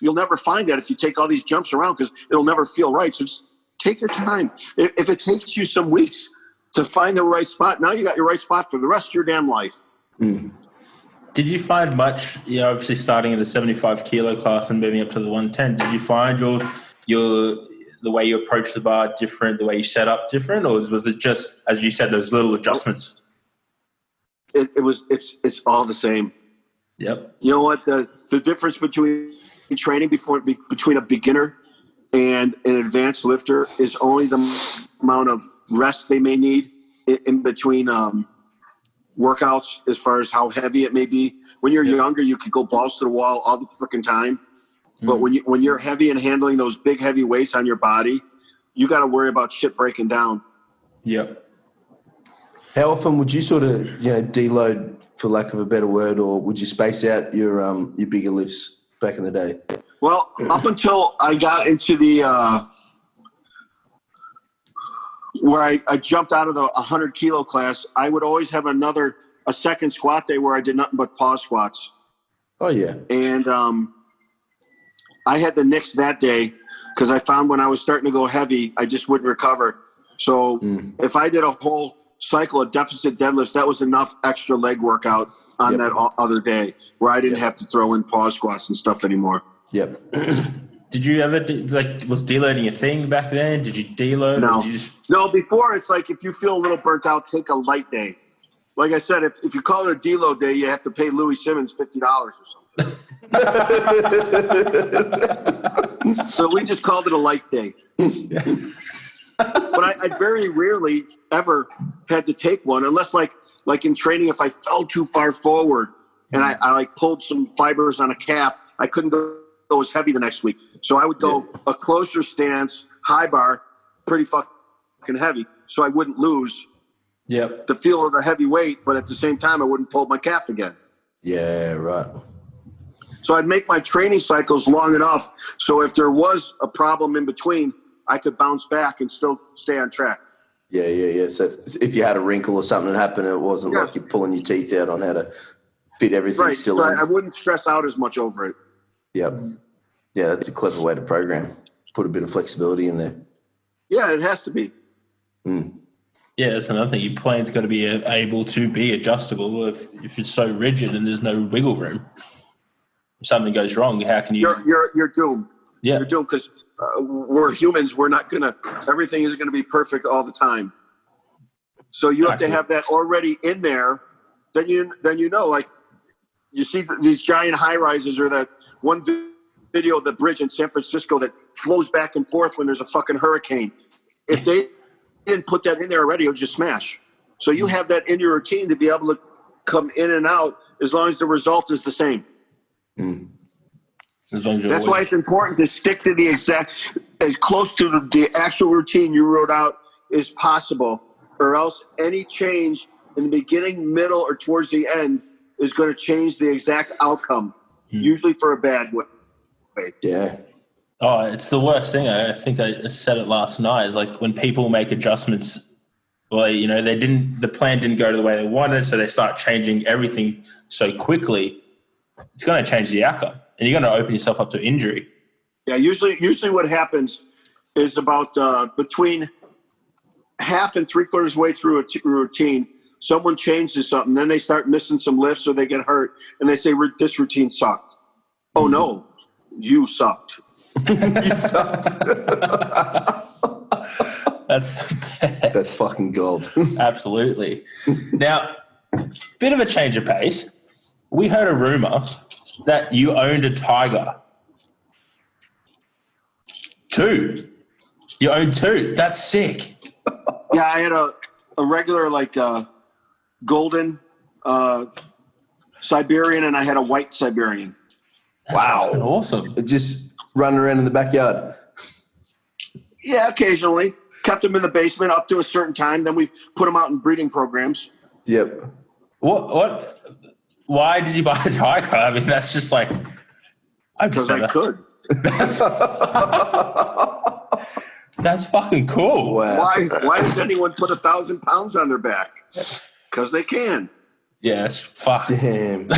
you'll never find that if you take all these jumps around because it'll never feel right. So just take your time. If it takes you some weeks to find the right spot, now you got your right spot for the rest of your damn life. Did you find much, obviously starting in the 75 kilo class and moving up to the 110, did you find the way you approach the bar different, the way you set up different, or was it just, as you said, those little adjustments? It's all the same. Yep. You know what? The difference between training between a beginner and an advanced lifter is only the amount of rest they may need in between workouts, as far as how heavy it may be. When you're younger, you could go balls to the wall all the freaking time. But when you're heavy and handling those big heavy weights on your body, you got to worry about shit breaking down. Yep. How often would you sort of, deload, for lack of a better word, or would you space out your bigger lifts back in the day? Well, up until I got into the where I jumped out of the 100 kilo class, I would always have a second squat day where I did nothing but pause squats. Oh yeah. And I had to nix that day because I found when I was starting to go heavy, I just wouldn't recover. So if I did a whole cycle of deficit deadlifts, that was enough extra leg workout on that other day where I didn't have to throw in pause squats and stuff anymore. Yep. Did you ever was deloading a thing back then? Did you deload? No. No, before it's like if you feel a little burnt out, take a light day. Like I said, if you call it a deload day, you have to pay Louis Simmons $50 or something. So we just called it a light day. But I very rarely ever had to take one unless like in training, if I fell too far forward and I pulled some fibers on a calf, I couldn't go as heavy the next week. So I would go a closer stance, high bar, pretty fucking heavy, so I wouldn't lose the feel of the heavy weight, but at the same time I wouldn't pull my calf again. Yeah, right. So I'd make my training cycles long enough so if there was a problem in between, I could bounce back and still stay on track. Yeah. So if you had a wrinkle or something that happened, it wasn't like you're pulling your teeth out on how to fit everything still in. I wouldn't stress out as much over it. Yep. Yeah, that's a clever way to program. Just put a bit of flexibility in there. Yeah, it has to be. Yeah, that's another thing. Your plane's got to be able to be adjustable. If it's so rigid and there's no wiggle room, if something goes wrong, how can you? You're doomed. Yeah, you're doomed because we're humans. We're not gonna. Everything isn't gonna be perfect all the time. So you have to have that already in there. Then you know, like you see these giant high rises or that one video of the bridge in San Francisco that flows back and forth when there's a fucking hurricane. If they didn't put that in there already, it would just smash. So you have that in your routine to be able to come in and out as long as the result is the same. That's why it's important to stick to the exact, as close to the actual routine you wrote out as possible, or else any change in the beginning, middle, or towards the end is going to change the exact outcome, usually for a bad way. Yeah. Oh, it's the worst thing. I think I said it last night. It's like when people make adjustments, well, the plan didn't go to the way they wanted, so they start changing everything so quickly. It's going to change the outcome, and you're going to open yourself up to injury. Yeah, usually what happens is about between half and 3/4 way through a routine, someone changes something, then they start missing some lifts or they get hurt, and they say, this routine sucked. Oh, no, you sucked. You sucked. That's fucking gold. Absolutely. Now, bit of a change of pace. We heard a rumor that you owned a tiger. 2. You own 2. That's sick. Yeah, I had a regular golden Siberian, and I had a white Siberian. Wow. Awesome. Just running around in the backyard. Yeah, occasionally. Kept them in the basement up to a certain time. Then we put them out in breeding programs. Yep. What Why did you buy a tiger? I mean, that's just like Because I could. That's fucking cool. Wow. Why does anyone put 1,000 pounds on their back? Because they can. Yes, fuck. Damn.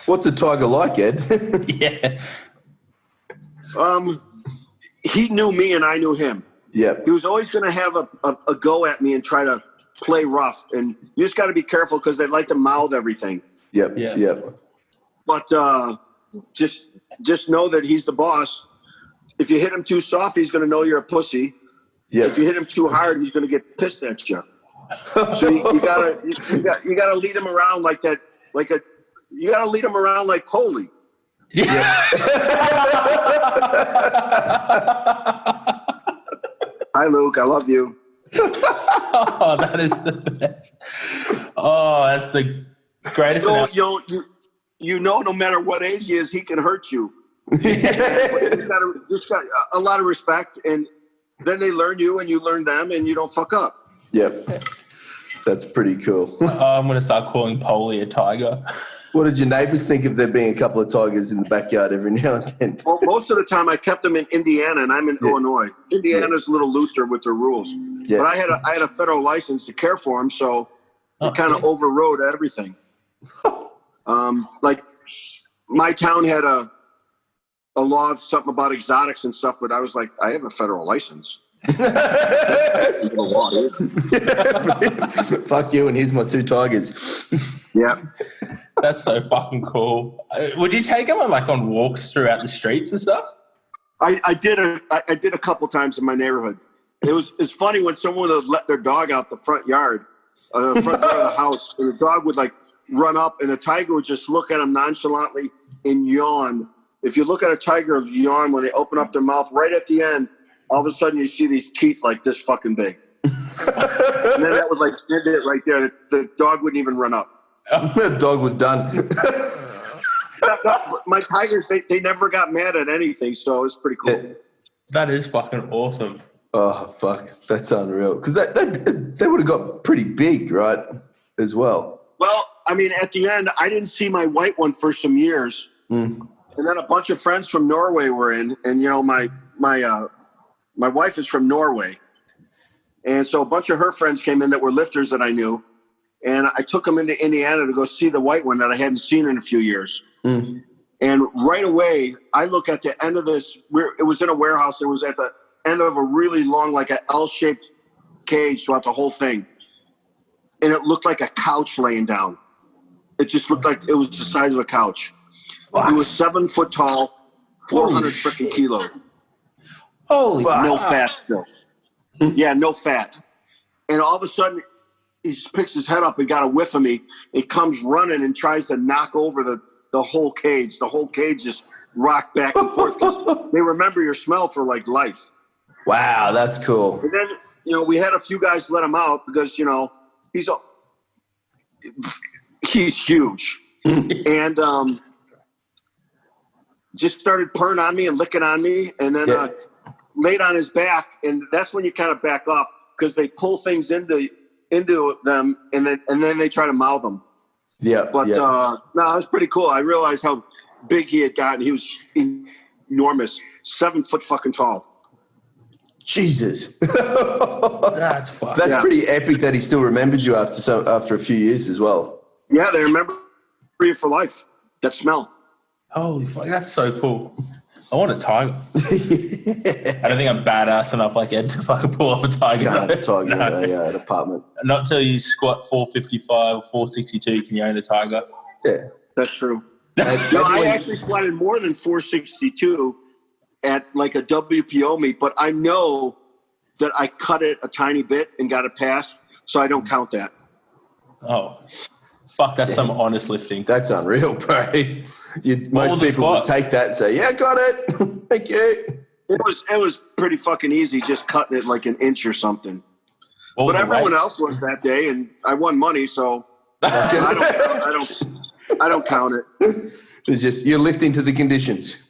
What's a tiger like, Ed? Yeah. He knew me and I knew him. Yep. He was always going to have a go at me and try to play rough. And you just got to be careful because they like to mouth everything. Yep. Yeah. Yep. But just know that he's the boss. If you hit him too soft, he's going to know you're a pussy. Yep. If you hit him too hard, he's going to get pissed at you. So you gotta lead him around like that, you gotta lead him around like Coley. Yeah. Hi, Luke. I love you. Oh, that is the best. Oh, that's the greatest. No matter what age he is, he can hurt you. just got a lot of respect, and then they learn you, and you learn them, and you don't fuck up. Yep. That's pretty cool. I'm going to start calling Polly a tiger. What did your neighbours think of there being a couple of tigers in the backyard every now and then? Well, most of the time I kept them in Indiana, and I'm in Illinois. Indiana's a little looser with their rules. Yeah. But I had a federal license to care for them, so it kind of overrode everything. Like my town had a law of something about exotics and stuff, but I was like, I have a federal license. Fuck you, and here's my 2 tigers. Yeah. That's so fucking cool. Would you take them on walks throughout the streets and stuff? I did a couple times in my neighborhood. It's funny when someone would let their dog out the front yard, the front door of the house, and the dog would run up, and the tiger would just look at him nonchalantly and yawn. If you look at a tiger yawn when they open up their mouth, right at the end, all of a sudden you see these teeth like this fucking big. And then that would end it right there. The dog wouldn't even run up. The dog was done. My tigers, they never got mad at anything, so it was pretty cool. That is fucking awesome. Oh, fuck. That's unreal. Because they would have got pretty big, right, as well. Well, I mean, at the end, I didn't see my white one for some years. And then a bunch of friends from Norway were in, and, my wife is from Norway. And so a bunch of her friends came in that were lifters that I knew. And I took them into Indiana to go see the white one that I hadn't seen in a few years. And right away, I look at the end of this. It was in a warehouse. It was at the end of a really long, like an L-shaped cage throughout the whole thing. And it looked like a couch laying down. It just looked like it was the size of a couch. Wow. It was 7 foot tall, 400 freaking kilos. Holy no fat still. Yeah, no fat. And all of a sudden, he just picks his head up and got a whiff of me. It comes running and tries to knock over the whole cage. The whole cage just rocked back and forth. They remember your smell for life. Wow, that's cool. And then, we had a few guys let him out because, he's huge. And just started purring on me and licking on me. And then laid on his back. And that's when you kind of back off because they pull things into them and then they try to mouth them. Yeah. But no, it was pretty cool. I realized how big he had gotten. He was enormous, 7 foot fucking tall. Jesus. That's fun. That's pretty epic that he still remembered you after a few years as well. Yeah, they remember you for life. That smell. Holy fuck, that's so cool. I want a tiger. I don't think I'm badass enough like Ed to fucking pull off a tiger. Can't have a tiger in an apartment. Not till you squat 455 or 462 can you own a tiger. Yeah. That's true. I actually squatted more than 462 at a WPO meet, but I know that I cut it a tiny bit and got it passed, so I don't count that. Oh, fuck, that's some honest lifting. That's unreal, bro. Most people would take that and say, yeah, got it. Thank you. It was pretty fucking easy just cutting it like an inch or something. But everyone else was that day, and I won money, so I don't count it. It's just you're lifting to the conditions.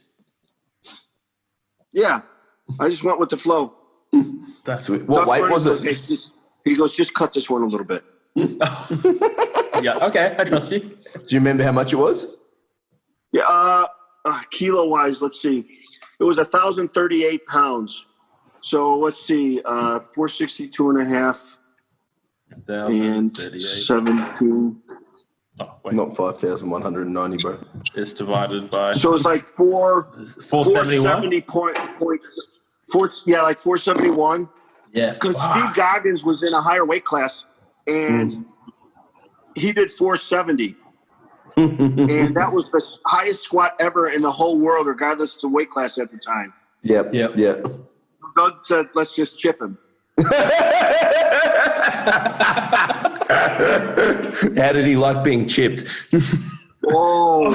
Yeah, I just went with the flow. That's sweet. What weight was it? He goes, just cut this one a little bit. Yeah, okay, I trust you. Do you remember how much it was? Yeah, kilo wise, let's see. It was 1,038 pounds. So let's see, 462 and a half and 17. Oh, wait. Not 5,190, bro. It's divided by. So it's like 470 like 471. Yeah, Because Steve Goggins was in a higher weight class, and he did 470. And that was the highest squat ever in the whole world, regardless of weight class at the time. Yep. Doug said, let's just chip him. How did he like being chipped? Oh,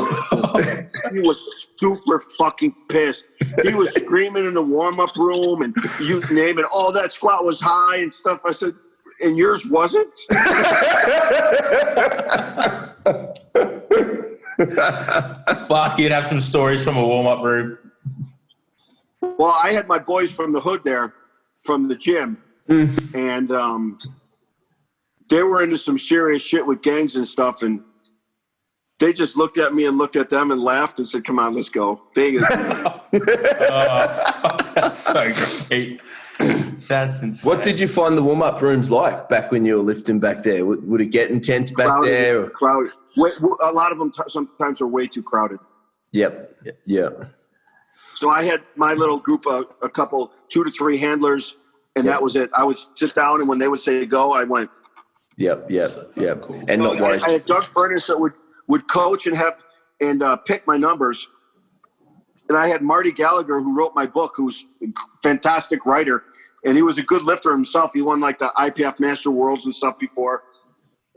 he was super fucking pissed. He was screaming in the warm-up room and you name it. Oh, that squat was high and stuff. I said, and yours wasn't? Fuck, you'd have some stories from a warm-up room. Well, I had my boys from the hood there, from the gym, and they were into some serious shit with gangs and stuff, and they just looked at me and looked at them and laughed and said, come on, let's go. That's so great. That's insane. What did you find the warm-up rooms like back when you were lifting back there? Would it get intense back there? Or? Crowded. A lot of them sometimes are way too crowded. Yep. So I had my little group of a couple, 2 to 3 handlers, and that was it. I would sit down, and when they would say go, I went. Yep. Cool. And not worried. I had Doug Furness that would coach and pick my numbers. And I had Marty Gallagher, who wrote my book, who's a fantastic writer, and he was a good lifter himself. He won like the IPF Master Worlds and stuff before.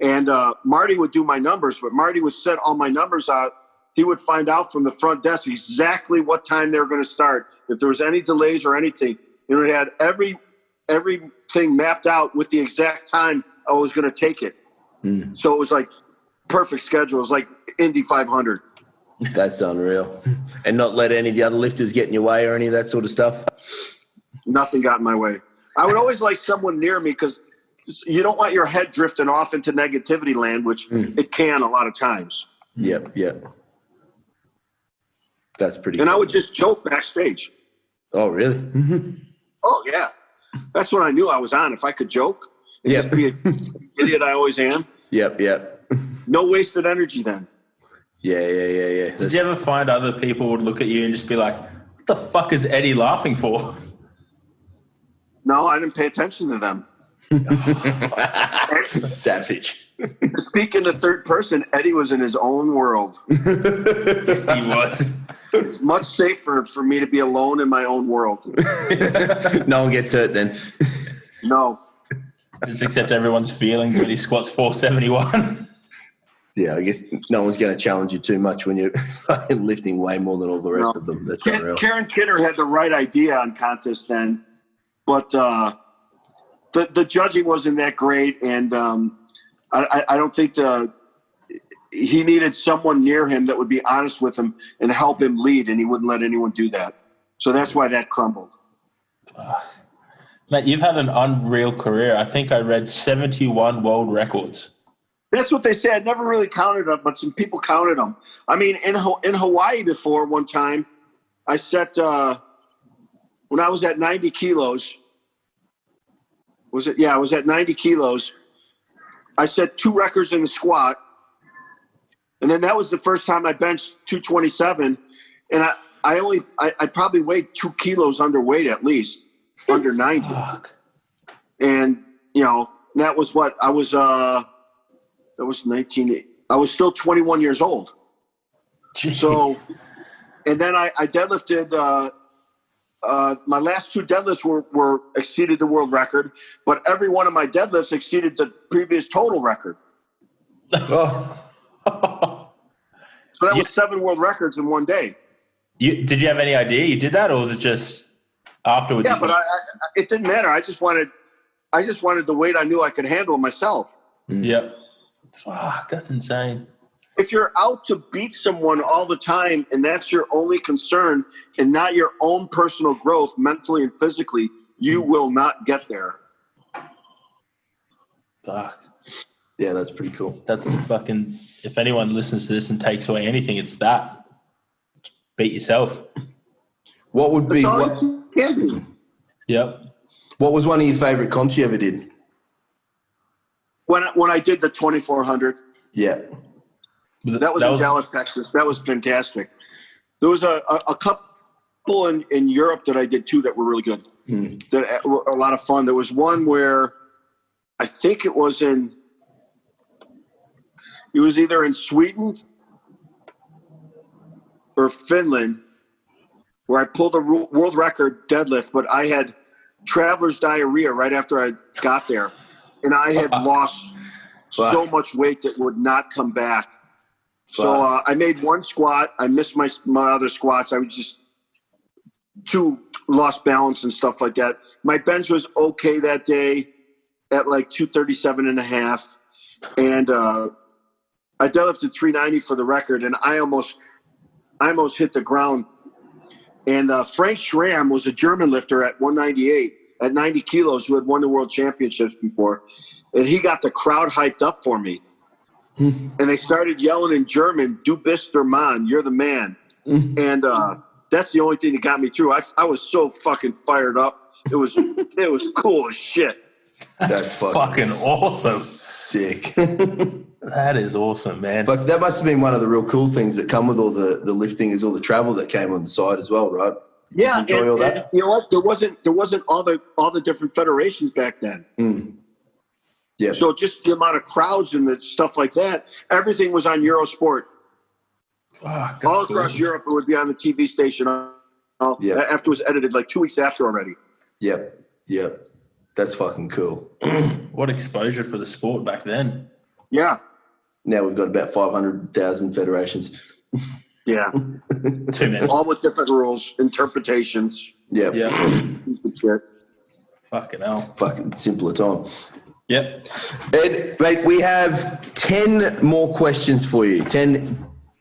And Marty would do my numbers, but Marty would set all my numbers out. He would find out from the front desk exactly what time they were going to start, if there was any delays or anything. And it had everything mapped out with the exact time I was going to take it. So it was like perfect schedule. It was like Indy 500. That's unreal. And not let any of the other lifters get in your way or any of that sort of stuff? Nothing got in my way. I would always like someone near me because you don't want your head drifting off into negativity land, which it can a lot of times. Yep. That's pretty And cool. I would just joke backstage. Oh, really? Oh, yeah. That's when I knew I was on. If I could joke and just be an idiot I always am. Yep. No wasted energy then. Yeah. Did you ever find other people would look at you and just be like, what the fuck is Eddie laughing for? No, I didn't pay attention to them. Savage. Speaking the third person, Eddie was in his own world. He was. It's much safer for me to be alone in my own world. No one gets hurt then. No. Just accept everyone's feelings when he squats 471. Yeah, I guess no one's going to challenge you too much when you're lifting way more than all the rest of them. That's unreal. Karen Kidder had the right idea on contest then, but the judging wasn't that great, and I don't think he needed someone near him that would be honest with him and help him lead, and he wouldn't let anyone do that. So that's why that crumbled. Mate, you've had an unreal career. I think I read 71 world records. That's what they say. I never really counted them, but some people counted them. I mean, in Hawaii before one time, I set when I was at 90 kilos. Was it? Yeah, I was at 90 kilos. I set 2 records in the squat, and then that was the first time I benched 227, and I probably weighed 2 kilos underweight at least, under 90. Fuck. And that was what I was. That was 19. I was still 21 years old. Jeez. So, and then I deadlifted. My last 2 deadlifts were exceeded the world record, but every one of my deadlifts exceeded the previous total record. Oh. So that was 7 world records in one day. Did you have any idea you did that, or was it just afterwards? Yeah, but it didn't matter. I just wanted the weight I knew I could handle myself. Yeah. Fuck, that's insane. If you're out to beat someone all the time and that's your only concern and not your own personal growth mentally and physically, you will not get there. Fuck. Yeah, that's pretty cool. That's the fucking. If anyone listens to this and takes away anything, it's that. Beat yourself. What would be That's all what? you can do. Yep. What was one of your favorite comps you ever did? When I did the 2400, Yeah. that was in Dallas, Texas. That was fantastic. There was a couple in Europe that I did too that were really good. That were a lot of fun. There was one where I think it was either in Sweden or Finland, where I pulled a world record deadlift, but I had traveler's diarrhea right after I got there. And I had lost so much weight that would not come back. So I made one squat. I missed my other squats. I was just lost balance and stuff like that. My bench was okay that day at like 237 and a half. And I deadlifted 390 for the record, and I almost hit the ground. And Frank Schramm was a German lifter at 198, at 90 kilos, who had won the world championships before. And he got the crowd hyped up for me. And they started yelling in German, "Du bist der Mann, you're the man." And that's the only thing that got me through. I was so fucking fired up. It was cool as shit. That's fucking awesome. Sick. That is awesome, man. But that must have been one of the real cool things that come with all the lifting is all the travel that came on the side as well, right? Yeah, enjoy all that? you know what? There wasn't all the different federations back then. Yeah. So just the amount of crowds and the stuff like that, everything was on Eurosport. All across Europe, it would be on the TV station. After it was edited, like 2 weeks after already. Yep. That's fucking cool. What exposure for the sport back then. Yeah. Now we've got about 500,000 federations. Yeah. Too many. All with different rules, interpretations. Yeah. Shit. Fucking hell. Fucking simpler time. Yep. Ed, mate, we have 10 more questions for you. 10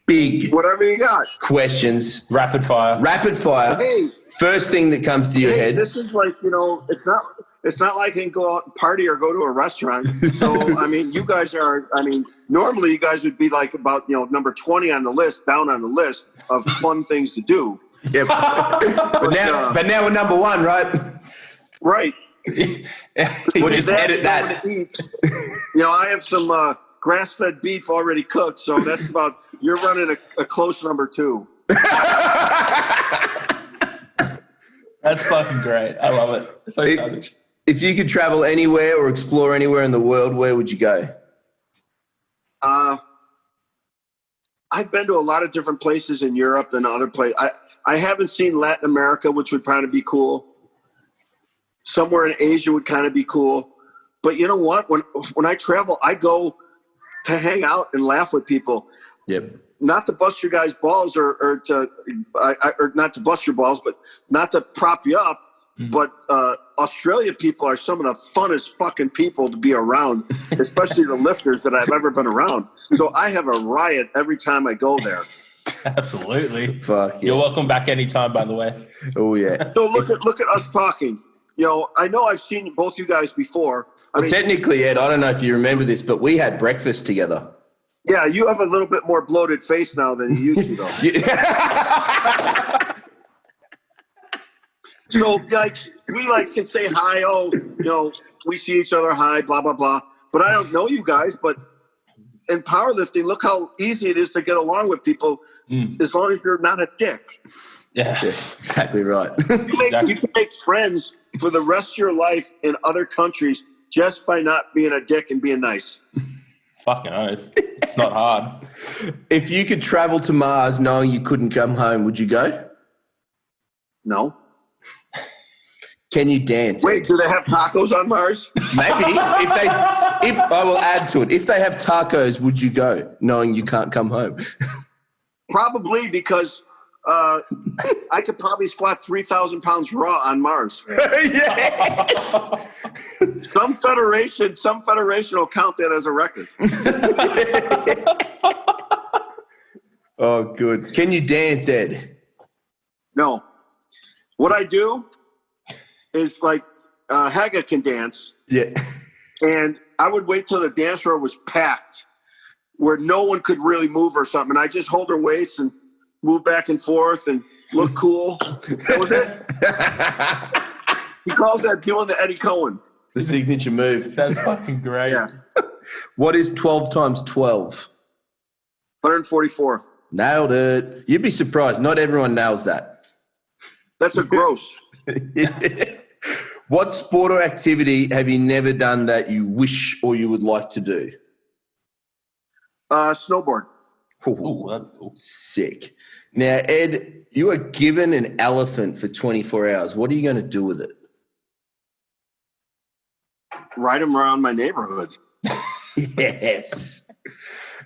big Whatever you got. questions. Rapid fire. Hey. First thing that comes to your head. This is like, it's not like I can go out and party or go to a restaurant. So, I mean, you guys normally you guys would be like about, number 20 on the list, down on the list of fun things to do. Yeah. but now we're number one, right? Right. We'll just edit that. I have some grass-fed beef already cooked, so that's about, you're running a close number 2. That's fucking great. I love it. So savage. If you could travel anywhere or explore anywhere in the world, where would you go? I've been to a lot of different places in Europe and other places. I haven't seen Latin America, which would kind of be cool. Somewhere in Asia would kind of be cool. But you know what? When I travel, I go to hang out and laugh with people. Yep. Not to bust your guys' balls or not to bust your balls, but not to prop you up. But Australia people are some of the funnest fucking people to be around, especially the lifters that I've ever been around. So I have a riot every time I go there. Absolutely. Fuck yeah. You're welcome back anytime, by the way. Oh yeah. So look at us talking. I know I've seen both you guys before. Technically, Ed, I don't know if you remember this, but we had breakfast together. Yeah, you have a little bit more bloated face now than you used to, though. So, we can say hi. We see each other, hi, blah blah blah. But I don't know you guys. But in powerlifting, look how easy it is to get along with people, as long as you're not a dick. Yeah, exactly right. You can make friends for the rest of your life in other countries just by not being a dick and being nice. Fucking oath. It's not hard. If you could travel to Mars knowing you couldn't come home, would you go? No. Can you dance? Wait, do they have tacos on Mars? Maybe. If I will add to it, if they have tacos, would you go knowing you can't come home? Probably, because I could probably squat 3,000 pounds raw on Mars. Yes. Some federation will count that as a record. Oh, good. Can you dance, Ed? No. What I do is Haga can dance. Yeah. And I would wait till the dance floor was packed, where no one could really move or something. And I just hold her waist and move back and forth and look cool. That was it. He calls that doing the Eddie Coan. The signature move. That's fucking great. Yeah. What is 12 times 12? 144. Nailed it. You'd be surprised. Not everyone nails that. That's a gross. What sport or activity have you never done that you wish or you would like to do? Snowboard. Ooh, that's cool. Sick. Now, Ed, you are given an elephant for 24 hours. What are you going to do with it? Ride him around my neighborhood. Yes.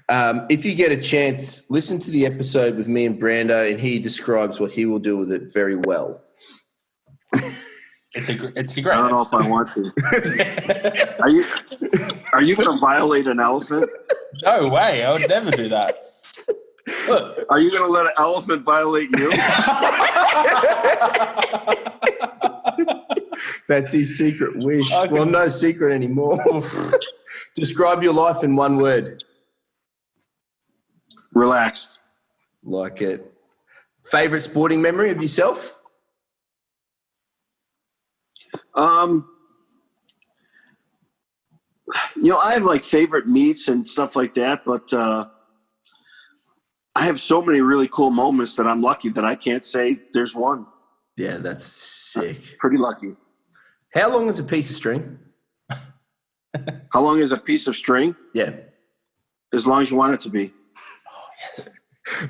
If you get a chance, listen to the episode with me and Brando, and he describes what he will do with it very well. It's a great. I don't know if I want to. Are you going to violate an elephant? No way! I would never do that. Look. Are you going to let an elephant violate you? That's his secret wish. Okay. Well, no secret anymore. Describe your life in one word. Relaxed. Like it. Favorite sporting memory of yourself? I have like favorite meets and stuff like that, but I have so many really cool moments that I'm lucky that I can't say there's one. Yeah, that's sick. Pretty lucky. How long is a piece of string? How long is a piece of string? Yeah. As long as you want it to be. Oh, yes.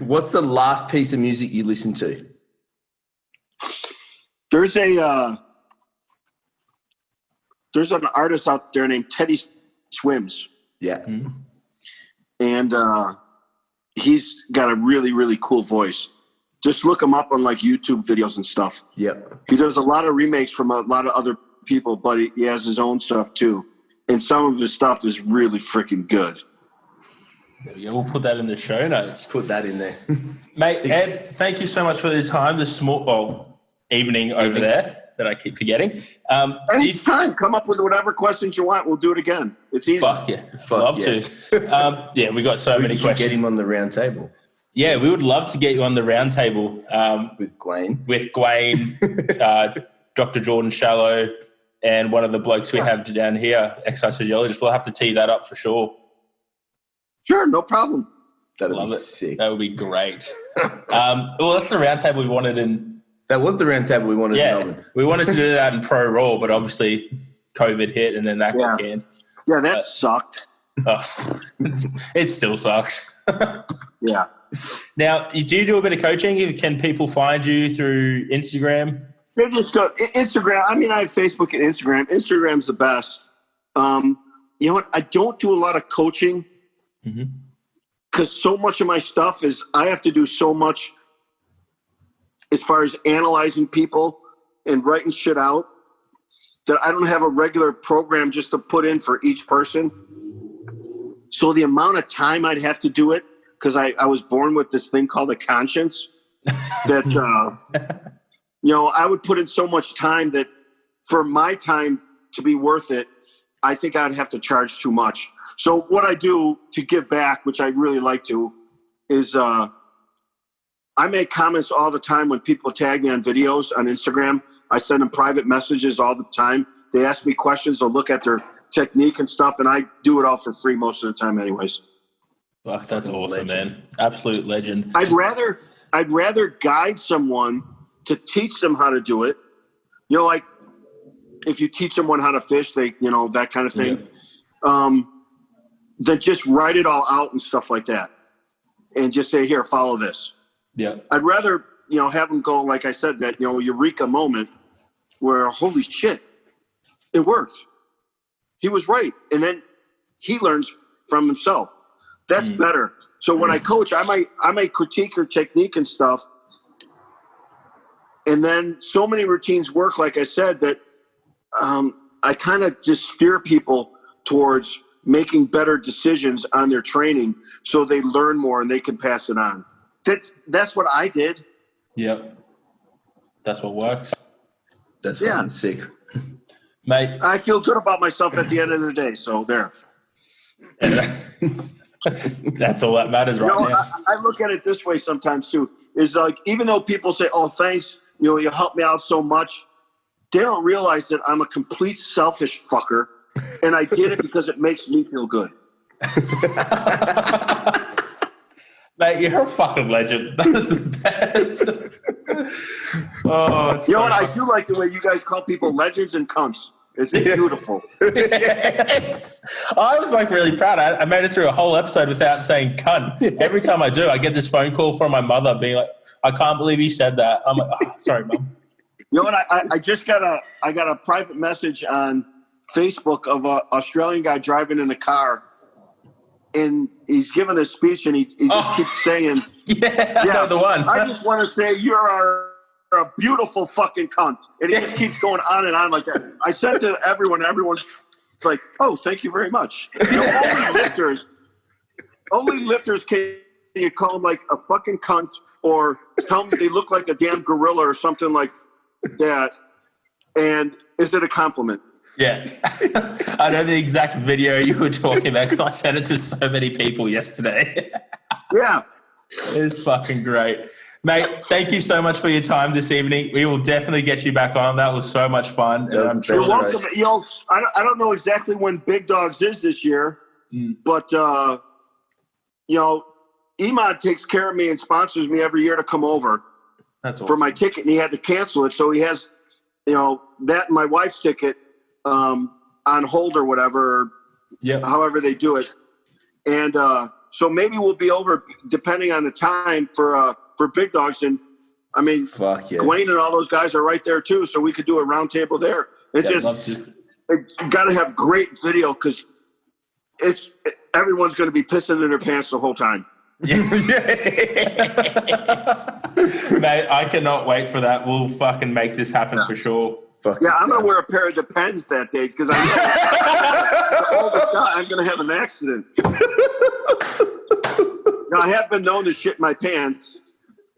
What's the last piece of music you listened to? There's an artist out there named Teddy Swims, Yeah. Mm-hmm. and he's got a really, really cool voice. Just look him up on like YouTube videos and stuff. Yep. He does a lot of remakes from a lot of other people, but he has his own stuff too. And some of his stuff is really freaking good. There we go. We'll put that in the show notes. Put that in there. Mate, Ed, thank you so much for the time this evening over there that I keep forgetting. Anytime, come up with whatever questions you want. We'll do it again. It's easy. Fuck yeah. Love yes. to. Yeah, we got so many Did you questions. get him on the round table? Yeah, we would love to get you on the round table With Coan. with Gawain, Dr. Jordan Shallow, and one of the blokes we have down here, exercise physiologist. We'll have to tee that up for sure. Sure, no problem. That'd Love be it. sick. That would be great. Well, that's the round table we wanted in. That was the round table we wanted in Yeah, Melbourne. we wanted to do that in Pro Raw, but obviously COVID hit and then that got canned. Yeah, that sucked. Oh, it still sucks. Yeah. Now, you do a bit of coaching. Can people find you through Instagram? They just go Instagram. I mean, I have Facebook and Instagram. Instagram's the best. You know what? I don't do a lot of coaching because so much of my stuff is I have to do so much as far as analyzing people and writing shit out that I don't have a regular program just to put in for each person. So the amount of time I'd have to do it, because I was born with this thing called a conscience that, I would put in so much time that for my time to be worth it, I think I'd have to charge too much. So what I do to give back, which I really like to, is I make comments all the time when people tag me on videos on Instagram. I send them private messages all the time. They ask me questions. They'll look at their technique and stuff, and I do it all for free most of the time anyways. Fuck, that's awesome, legend. man. Absolute legend. I'd rather guide someone to teach them how to do it. Like if you teach someone how to fish, that kind of thing. Yeah. Than just write it all out and stuff like that. And just say, here, follow this. Yeah. I'd rather, have them go, like I said, that, eureka moment where, holy shit, it worked. He was right. And then he learns from himself. That's better. So when I coach, I might critique your technique and stuff. And then so many routines work, like I said, that I kind of just steer people towards making better decisions on their training so they learn more and they can pass it on. That's what I did. Yep. That's what works. That's fucking sick. Mate. I feel good about myself at the end of the day. So there. That's all that matters right now. I look at it this way sometimes too. Is like, even though people say, "Oh, thanks, you helped me out so much," they don't realize that I'm a complete selfish fucker, and I did it because it makes me feel good. Mate, you're a fucking legend. That is the best. Oh, it's What? I do like the way you guys call people legends and cunts. It's beautiful. Yes. I was like really proud. I made it through a whole episode without saying cunt. Every time I do, I get this phone call from my mother being like, "I can't believe you said that." I'm like, "Oh, sorry, Mom." You know what? I just got a private message on Facebook of an Australian guy driving in a car, and he's giving a speech, and he just keeps saying, "Yeah, the one." I just want to say you're a beautiful fucking cunt, and he just keeps going on and on like that. I sent to everyone. Everyone's like, "Oh, thank you very much." Only lifters can you call them like a fucking cunt, or tell them they look like a damn gorilla or something like that. And is it a compliment? Yeah. I know the exact video you were talking about because I sent it to so many people yesterday. Yeah. It's fucking great. Mate, thank you so much for your time this evening. We will definitely get you back on. That was so much fun. And I'm sure you're welcome. I don't know exactly when Big Dogs is this year, but, Emad takes care of me and sponsors me every year to come over. That's awesome. For my ticket, and he had to cancel it. So he has, that and my wife's ticket on hold or whatever, however they do it. And so maybe we'll be over, depending on the time, for Big Dogs. And I mean, Coan and all those guys are right there too, so we could do a round table there. It's got to have great video because everyone's going to be pissing in their pants the whole time. Mate, I cannot wait for that. We'll fucking make this happen for sure. I'm going to wear a pair of Depends that day because I know all this guy, I'm going to have an accident. Now, I have been known to shit my pants.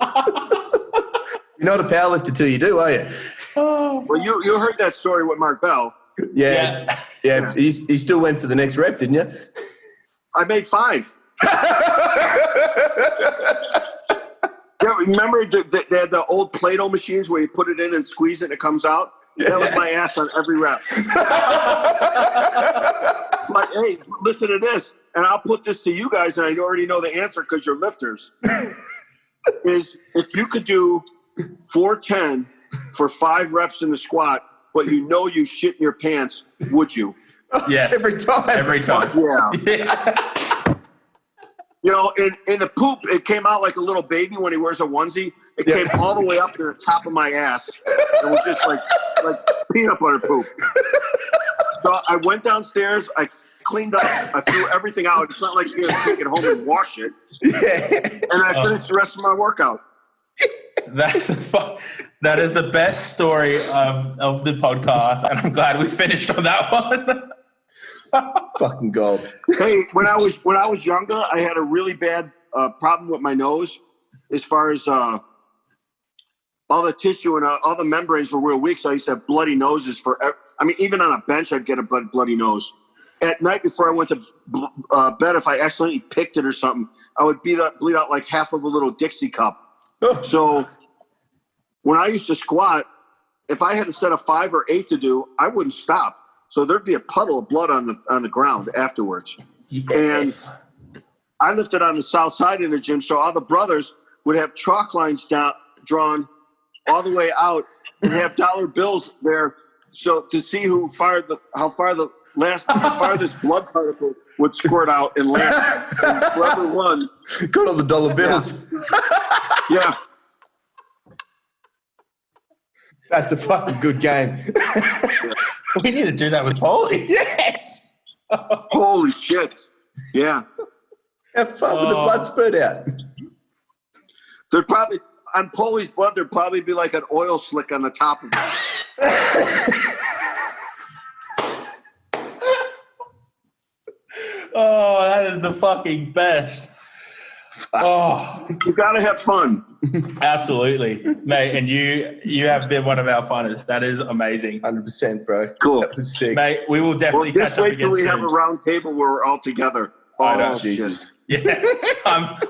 You're not a powerlifter till you do, are you? Well, you heard that story with Mark Bell. Yeah. He still went for the next rep, didn't you? I made 5. Yeah, remember they had the old Play-Doh machines where you put it in and squeeze it and it comes out? That was my ass on every rep. I'm like, hey, listen to this. And I'll put this to you guys, and I already know the answer because you're lifters. Is if you could do 410 for 5 reps in the squat, but you shit in your pants, would you? Yes. Every time. Yeah. In the poop, it came out like a little baby when he wears a onesie. It came all the way up to the top of my ass. It was just like peanut butter poop. So I went downstairs. I cleaned up. I threw everything out. It's not like you're going to take it home and wash it. And I finished the rest of my workout. That is the best story of the podcast, and I'm glad we finished on that one. Fucking gold. Hey, when I was younger, I had a really bad problem with my nose, as far as all the tissue and all the membranes were real weak. So I used to have bloody noses even on a bench, I'd get a bloody nose. At night before I went to bed, if I accidentally picked it or something, I would bleed out like half of a little Dixie cup. So when I used to squat, if I had a set of 5 or 8 to do, I wouldn't stop. So there'd be a puddle of blood on the ground afterwards. Yes. And I lifted on the south side in the gym, so all the brothers would have chalk lines drawn all the way out and have dollar bills there, so to see how far the farthest blood particle would squirt out and land. And whoever won got all the dollar bills. Yeah. That's a fucking good game. We need to do that with Paulie. Yes. Holy shit. Yeah. Have fun with the blood spurt out. There'd probably, on Paulie's blood, there'd probably be like an oil slick on the top of it. Oh, that is the fucking best. Oh, You got to have fun. absolutely, mate. And you have been one of our funnest. That is amazing. 100%, bro. Cool. That was sick. Mate, we will Well, definitely just catch up wait till again we soon. have a round table where we're all together. I know, Oh, Jesus. Yeah,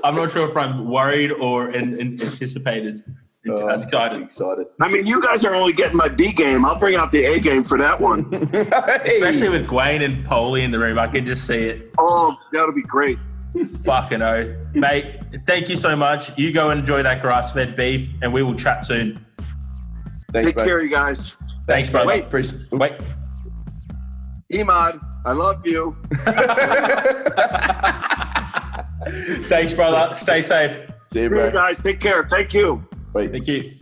I'm not sure if I'm worried or anticipated. I'm Excited. excited. I mean, you guys are only getting my B game. I'll bring out the A game for that one. Especially with Coan and Polly in the room, I can just see it. Oh, that'll be great. Fucking oath. Mate, thank you so much. You go and enjoy that grass-fed beef, and we will chat soon. Thanks, Take bro. care, you guys. Thanks, brother. Wait. Wait. Emad, I love you. Thanks, brother. Stay safe. See you, See you bro. guys. Take care. Thank you. Wait. Thank you.